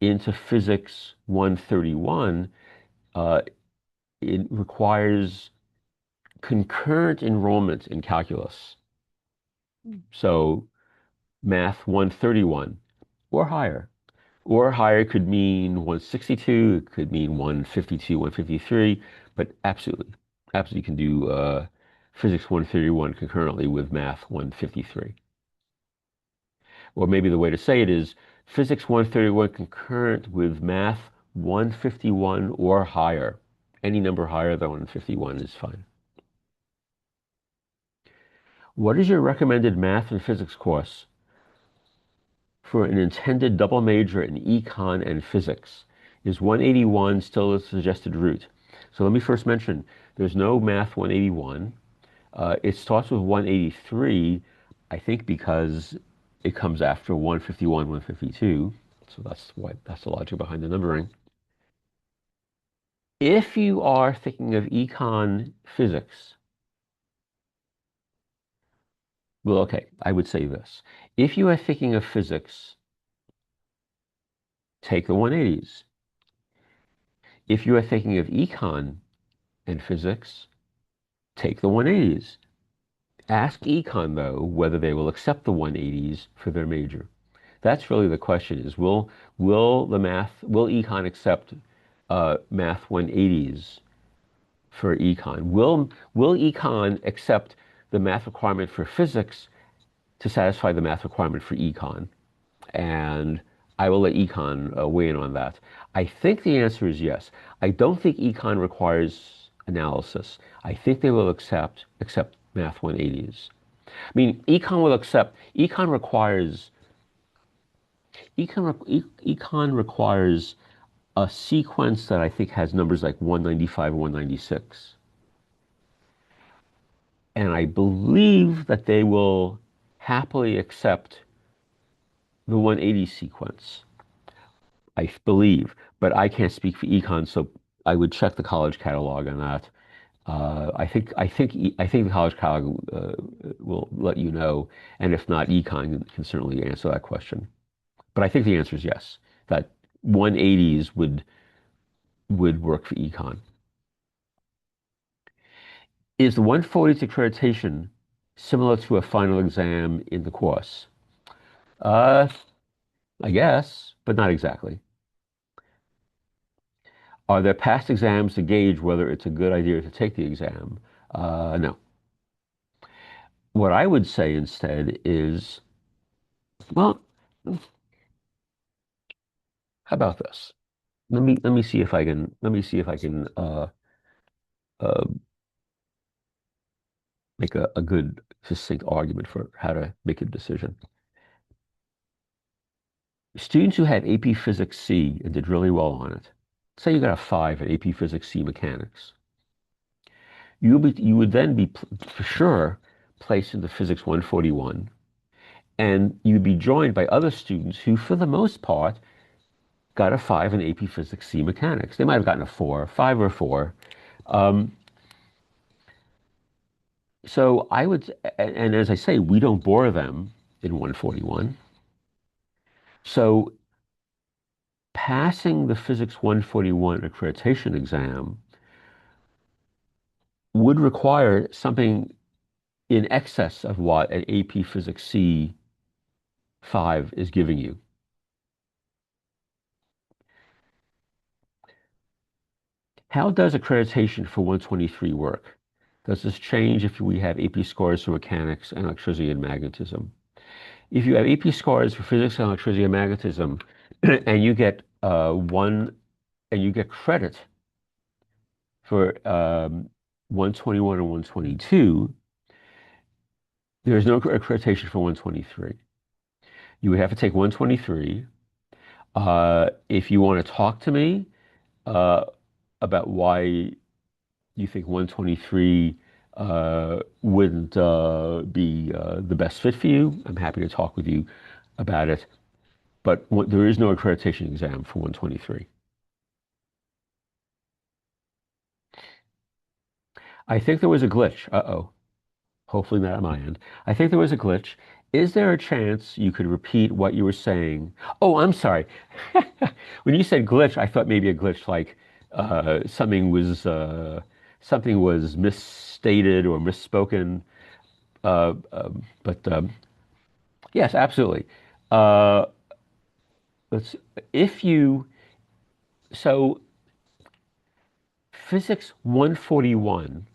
into Physics 131 uh, it requires concurrent enrollment in calculus. So Math 131 or higher. Or higher could mean 162, it could mean 152, 153, but absolutely, absolutely can do Physics 131 concurrently with Math 153. Or maybe the way to say it is Physics 131 concurrent with Math 151 or higher. Any number higher than 151 is fine. What is your recommended math and physics course for an intended double major in econ and physics? Is 181 still a suggested route? So let me first mention there's no Math 181. It starts with 183, I think because it comes after 151, 152. So that's the logic behind the numbering. If you are thinking of econ physics, well, okay, I would say this. If you are thinking of physics, take the 180s. If you are thinking of econ and physics, take the 180s. Ask econ, though, whether they will accept the 180s for their major. That's really the question is, will econ accept math 180s for econ? Will econ accept the math requirement for physics to satisfy the math requirement for econ? And I will let econ weigh in on that. I think the answer is yes. I don't think econ requires analysis. I think they will accept math 180s. I mean, econ requires econ requires a sequence that I think has numbers like 195 and 196. And I believe that they will happily accept the 180 sequence. I believe, but I can't speak for econ, so I would check the college catalog on that. I think the college catalog will let you know, and if not, econ can certainly answer that question. But I think the answer is yes, that 180s would work for econ. Is the 140 accreditation similar to a final exam in the course? Uh, I guess, but not exactly. Are there past exams to gauge whether it's a good idea to take the exam? No. What I would say instead is, well, how about this? Let me see if I can uh, make a good succinct argument for how to make a decision. Students who had AP Physics C and did really well on it, say you got a 5 in AP Physics C Mechanics, you would then be for sure placed into Physics 141, and you'd be joined by other students who, for the most part, got a 5 in AP Physics C Mechanics. They might have gotten a 4, 5 or 4. Um, So I would, and as I say, we don't bore them in 141. So passing the Physics 141 accreditation exam would require something in excess of what an AP Physics C5 is giving you. How does accreditation for 123 work? Does this change if we have AP scores for mechanics and electricity and magnetism? If you have AP scores for physics and electricity and magnetism, and you get and you get credit for 121 and 122, there is no accreditation for 123. You would have to take 123. If you want to talk to me uh, about why you think 123 wouldn't be the best fit for you, I'm happy to talk with you about it. But there is no accreditation exam for 123. I think there was a glitch. Uh-oh. Hopefully not on my end. I think there was a glitch. Is there a chance you could repeat what you were saying? Oh, I'm sorry. When you said glitch, I thought maybe a glitch like uh, something was uh, something was misstated or misspoken. But yes, absolutely. Uh, let's if you so physics 141.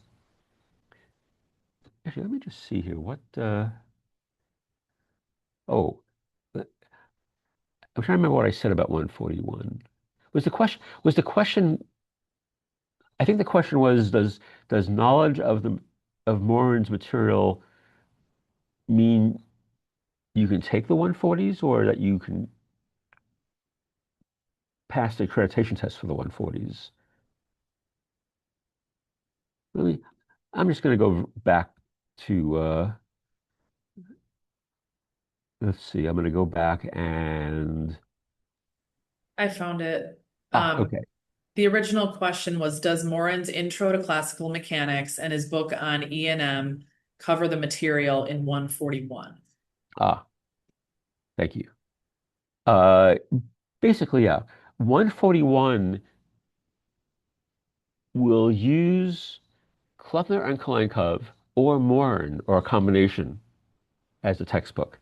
Actually, let me just see here. What? Oh, I'm trying to remember what I said about 141. Was the question, I think the question was, does knowledge of the of Moran's material mean you can take the 140s or that you can pass the accreditation test for the 140s? Let me, I'm just going to go back to let's see, I'm going to go back and I found it. Um, okay. the original question was, does Morin's Intro to Classical Mechanics and his book on E&M cover the material in 141? Ah, thank you. Uh, basically, yeah. 141 will use Kleffner and Kalenkov or Morin or a combination as a textbook.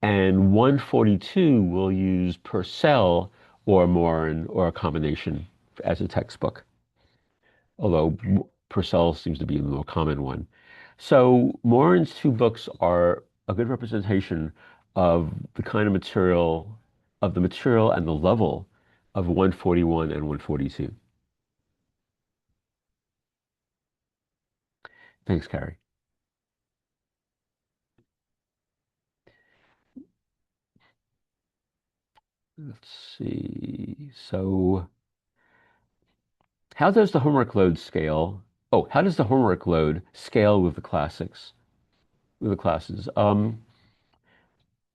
And 142 will use Purcell or Morin or a combination as a textbook, although Purcell seems to be the more common one. So Morin's two books are a good representation of the kind of material, of the material and the level of 141 and 142. Thanks, Carrie. Let's see. So how does the homework load scale? Oh, how does the homework load scale with the classics, with the classes?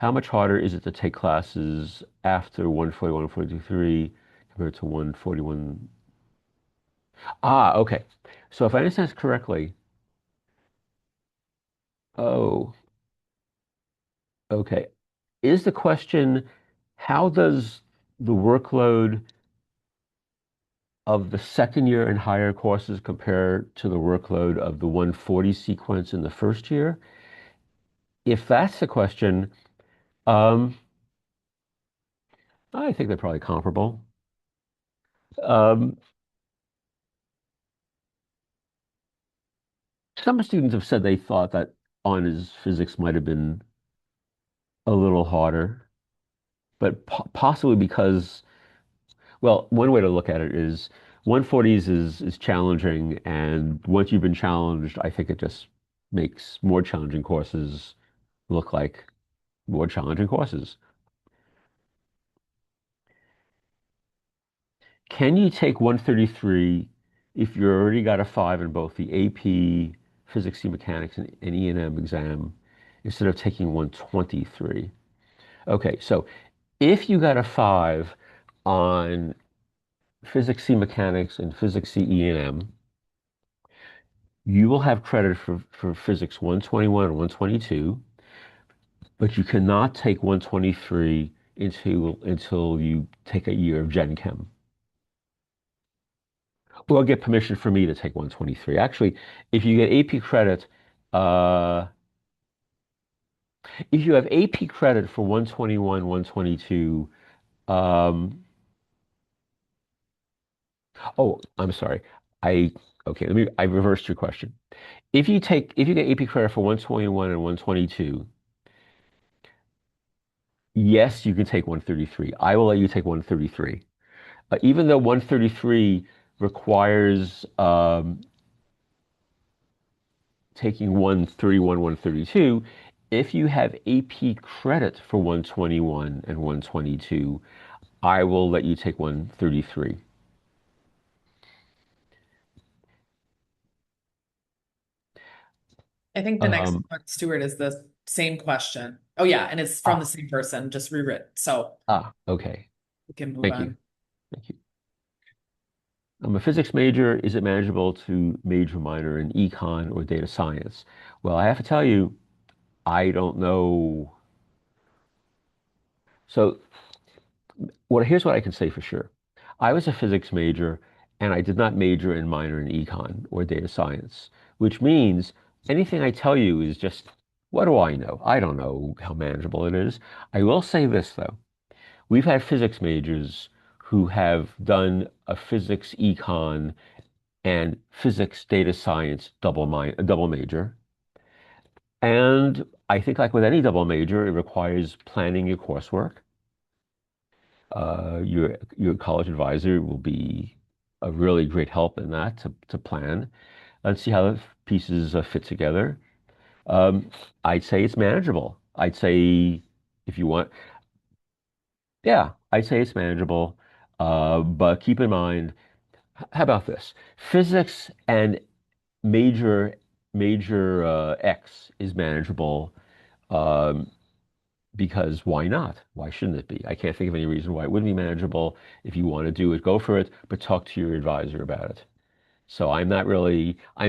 How much harder is it to take classes after 141, 143 compared to 141? Ah, okay. So if I understand this correctly, oh, okay. Is the question, how does the workload of the second year and higher courses compare to the workload of the 140 sequence in the first year? If that's the question, um, I think they're probably comparable. Um, some students have said they thought that honors physics might have been a little harder, but possibly because, well, one way to look at it is 140s is challenging, and once you've been challenged, I think it just makes more challenging courses look like more challenging courses. Can you take 133 if you already got a 5 in both the AP, Physics C Mechanics, and E&M exam instead of taking 123? Okay, so if you got a 5 on Physics C Mechanics and Physics C E&M, You will have credit for physics 121 and 122, but you cannot take 123 until you take a year of Gen Chem. Or get permission for me to take 123. Actually, if you get AP credit, uh, if you have AP credit for 121, 122, um, oh, I'm sorry. I, okay, I reversed your question. If you get AP credit for 121 and 122, yes, you can take 133. I will let you take 133. Even though 133 requires taking 131, 132, if you have AP credit for 121 and 122, I will let you take 133. I think the next Um, one, Stuart, is the same question. Oh yeah, and it's from the ah, same person, just rewritten. So okay. we can move Thank you. on. Thank you. I'm a physics major. Is it manageable to major minor in econ or data science? Well, I have to tell you, I don't know. So here's what I can say for sure. I was a physics major and I did not major and minor in econ or data science, which means anything I tell you is just, what do I know? I don't know how manageable it is. I will say this though. We've had physics majors who have done a physics econ and physics data science double major. And I think like with any double major, it requires planning your coursework. Your college advisor will be a really great help in that to plan and see how the pieces fit together. Um, I'd say it's manageable. I'd say if you want, yeah, I'd say it's manageable. But keep in mind, how about this? Physics and major major X is manageable. Um, because why not? Why shouldn't it be? I can't think of any reason why it wouldn't be manageable. If you want to do it, go for it, but talk to your advisor about it. So I'm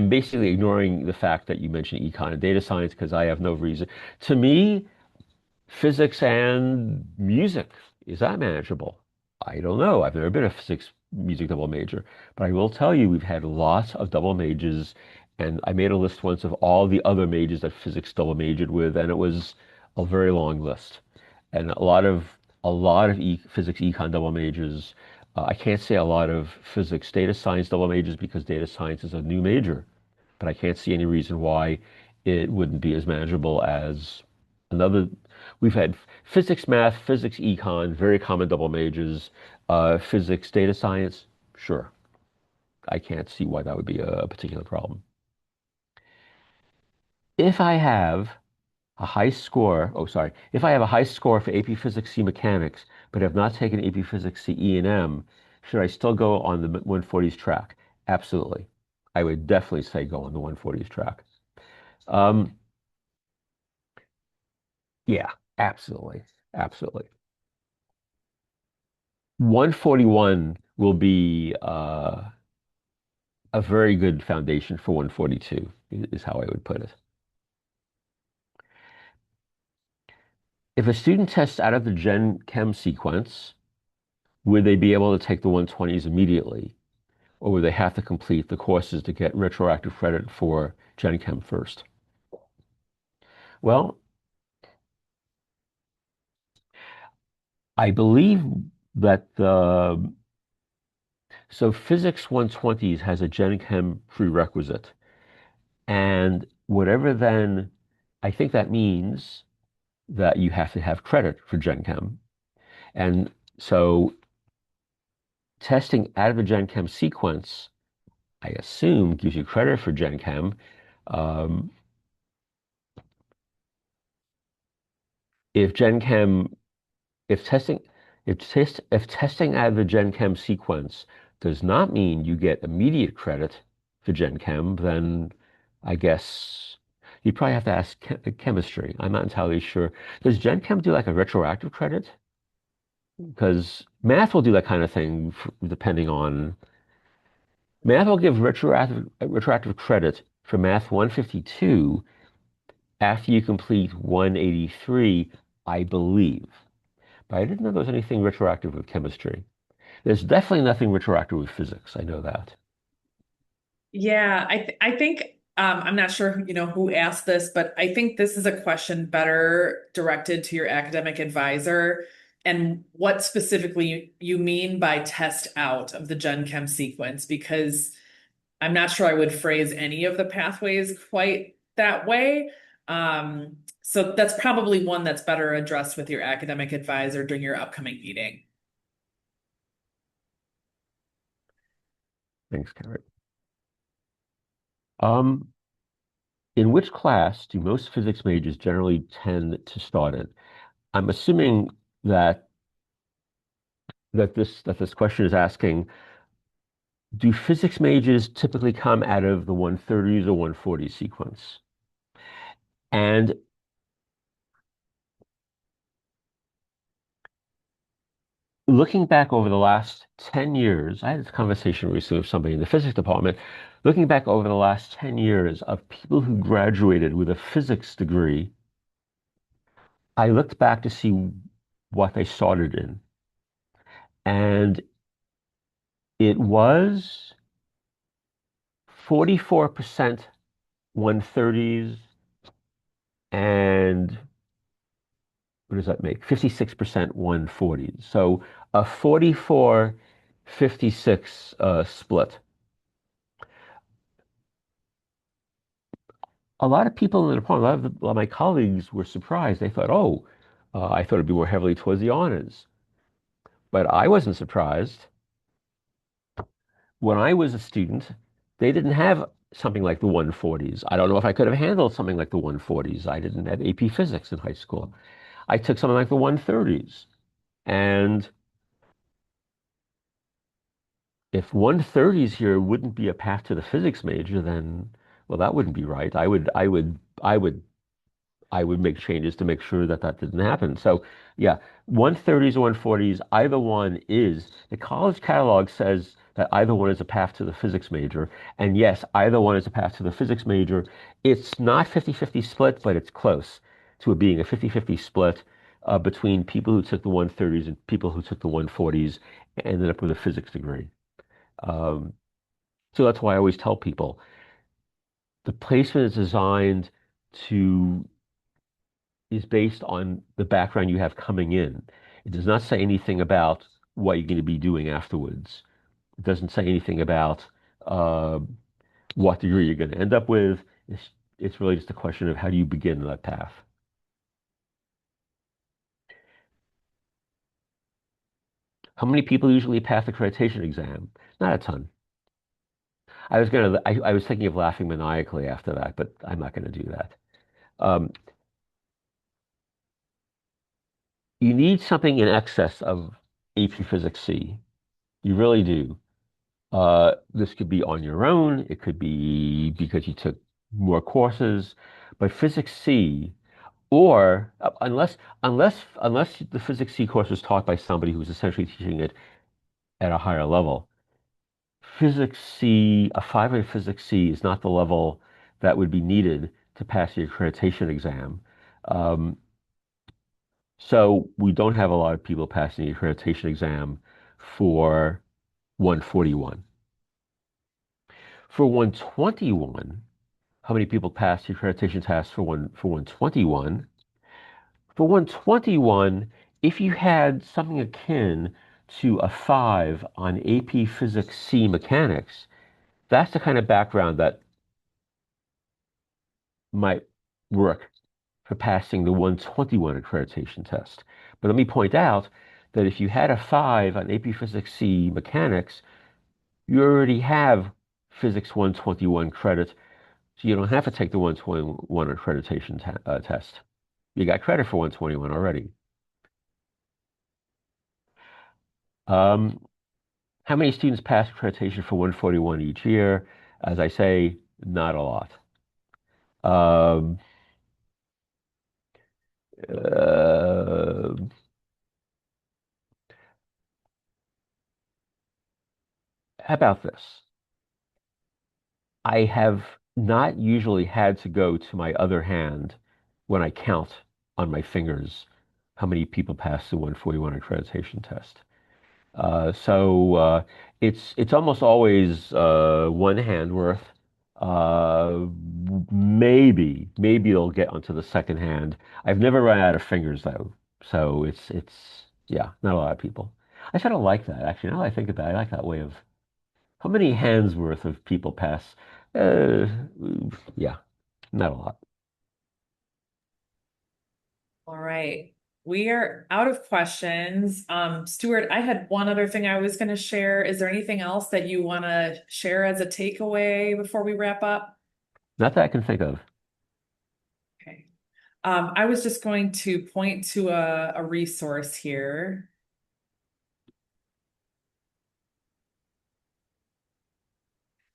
basically ignoring the fact that you mentioned econ and data science because I have no reason. To me, physics and music, is that manageable? I don't know. I've never been a physics music double major, but I will tell you we've had lots of double majors, and I made a list once of all the other majors that physics double majored with, and it was a very long list. And a lot of physics econ double majors. I can't say a lot of physics data science double majors because data science is a new major, but I can't see any reason why it wouldn't be as manageable as another. We've had physics, math, physics, econ, very common double majors. Physics, data science, sure. I can't see why that would be a particular problem. If I have a high score, oh, sorry, if I have a high score for AP Physics C Mechanics, but have not taken AP Physics C E and M, should I still go on the 140s track? Absolutely. I would definitely say go on the 140s track. Um, yeah, absolutely. Absolutely. 141 will be a very good foundation for 142, is how I would put it. If a student tests out of the Gen Chem sequence, would they be able to take the 120s immediately? Or would they have to complete the courses to get retroactive credit for Gen Chem first? Well, I believe that so physics 120s has a Gen Chem prerequisite. And whatever then, I think that means that you have to have credit for Gen Chem. And so testing out of the Gen Chem sequence, I assume, gives you credit for Gen Chem. Um, if Gen Chem, if testing, if testing out of the Gen Chem sequence does not mean you get immediate credit for Gen Chem, then I guess you probably have to ask chemistry. I'm not entirely sure. Does Gen Chem do like a retroactive credit? Because math will do that kind of thing depending on math will give retroactive credit For Math 152, after you complete 183, I believe. But I didn't know there was anything retroactive with chemistry. There's definitely nothing retroactive with physics. I know that. Yeah, I think I'm not sure who asked this, but I think this is a question better directed to your academic advisor and what specifically you mean by test out of the Gen Chem sequence, because I'm not sure I would phrase any of the pathways quite that way. So that's probably one that's better addressed with your academic advisor during your upcoming meeting. Thanks, Carrie. Um, in which class do most physics majors generally tend to start in? I'm assuming that this question is asking, do physics majors typically come out of the 130s or 140s sequence? And looking back over the last 10 years, I had this conversation recently with somebody in the physics department. Looking back over the last 10 years of people who graduated with a physics degree, I looked back to see what they started in. And it was 44% 130s and what does that make? 56% 140s. So a 44-56 split. A lot of people in the department, a lot of my colleagues were surprised. They thought, oh, I thought it'd be more heavily towards the honors. But I wasn't surprised. When I was a student, they didn't have something like the 140s. I don't know if I could have handled something like the 140s. I didn't have AP physics in high school. I took something like the 130s. And if 130s here wouldn't be a path to the physics major, then, well, that wouldn't be right. I would make changes to make sure that that didn't happen. So, yeah, 130s or 140s, either one is. The college catalog says that either one is a path to the physics major. And yes, either one is a path to the physics major. It's not 50-50 split, but it's close to it being a 50-50 split between people who took the 130s and people who took the 140s and ended up with a physics degree. Um, so that's why I always tell people the placement is designed to is based on the background you have coming in. It does not say anything about what you're going to be doing afterwards. It doesn't say anything about uh, what degree you're going to end up with. It's really just a question of how do you begin that path. How many people usually pass the accreditation exam? Not a ton. I was thinking of laughing maniacally after that, but I'm not going to do that. Um, you need something in excess of AP Physics C. You really do. This could be on your own. It could be because you took more courses, but Physics C, or unless the Physics C course was taught by somebody who's essentially teaching it at a higher level, Physics C, a 5A Physics C is not the level that would be needed to pass the accreditation exam. Um, so we don't have a lot of people passing the accreditation exam for 141. For 121, how many people passed the accreditation test for 121? For 121, if you had something akin to a 5 on AP Physics C mechanics, that's the kind of background that might work for passing the 121 accreditation test. But let me point out that if you had a 5 on AP Physics C mechanics, you already have Physics 121 credit. So you don't have to take the 121 accreditation test. You got credit for 121 already. Um, how many students pass accreditation for 141 each year? As I say, not a lot. Um, uh, how about this? I have not usually had to go to my other hand when I count on my fingers how many people pass the 141 accreditation test. So it's almost always one hand worth. Maybe it'll get onto the second hand. I've never run out of fingers though, so it's yeah, not a lot of people. I sort of like that actually. Now that I think about it, I like that way of how many hands worth of people pass. Uh, yeah, not a lot. All right. We are out of questions. Stuart, I had one other thing I was going to share. Is there anything else that you want to share as a takeaway before we wrap up? Not that I can think of. Okay. I was just going to point to a resource here.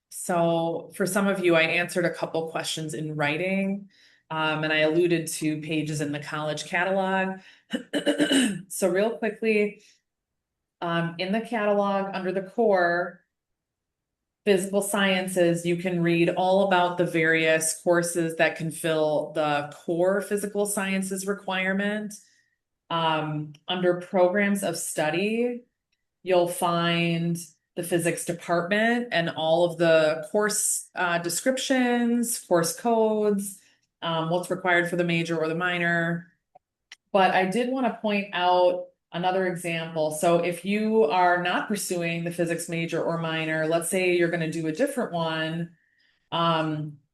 So for some of you, I answered a couple questions in writing, and I alluded to pages in the college catalog. So real quickly, in the catalog under the core, physical sciences, you can read all about the various courses that can fill the core physical sciences requirement. Under programs of study, you'll find the physics department and all of the course descriptions, course codes, what's required for the major or the minor. But I did want to point out another example. So if you are not pursuing the physics major or minor, let's say you're going to do a different one,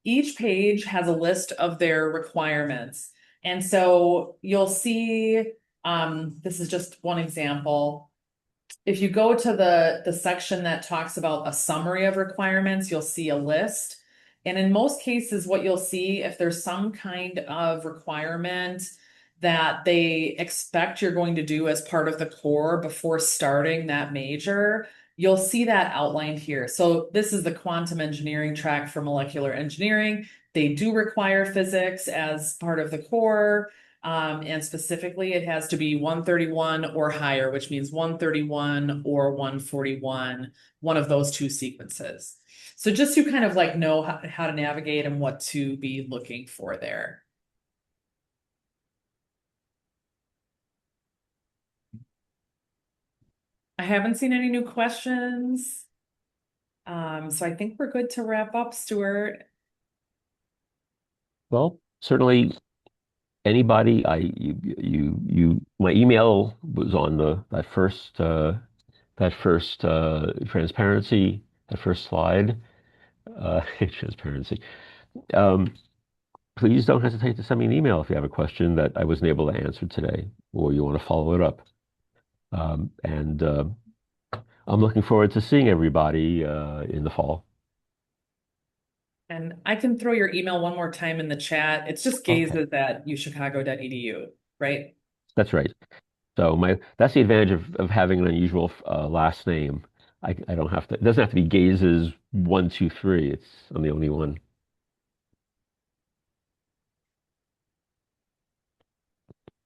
each page has a list of their requirements. And so you'll see, this is just one example. If you go to the section that talks about a summary of requirements, you'll see a list. And in most cases, what you'll see, if there's some kind of requirement that they expect you're going to do as part of the core before starting that major, you'll see that outlined here. So this is the quantum engineering track for molecular engineering. They do require physics as part of the core. And specifically, it has to be 131 or higher, which means 131 or 141, one of those two sequences. So just to kind of like know how to navigate and what to be looking for there. I haven't seen any new questions. So I think we're good to wrap up, Stuart. Well, certainly anybody, my email was on that first transparency, that first slide, transparency. Um, Please don't hesitate to send me an email if you have a question that I wasn't able to answer today, or you want to follow it up. And I'm looking forward to seeing everybody in the fall. And I can throw your email one more time in the chat. It's just Okay, gazes at uchicago.edu, right? that's right. So that's the advantage of having an unusual last name. I don't have to. It doesn't have to be Gazes 123. I'm the only one.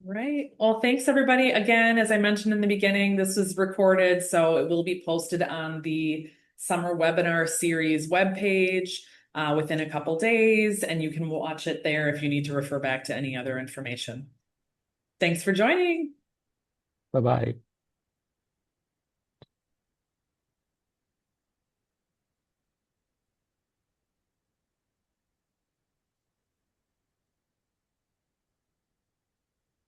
Right. Well, thanks everybody. Again, as I mentioned in the beginning, this is recorded, so it will be posted on the summer webinar series webpage within a couple days, and you can watch it there if you need to refer back to any other information. Thanks for joining. Bye bye.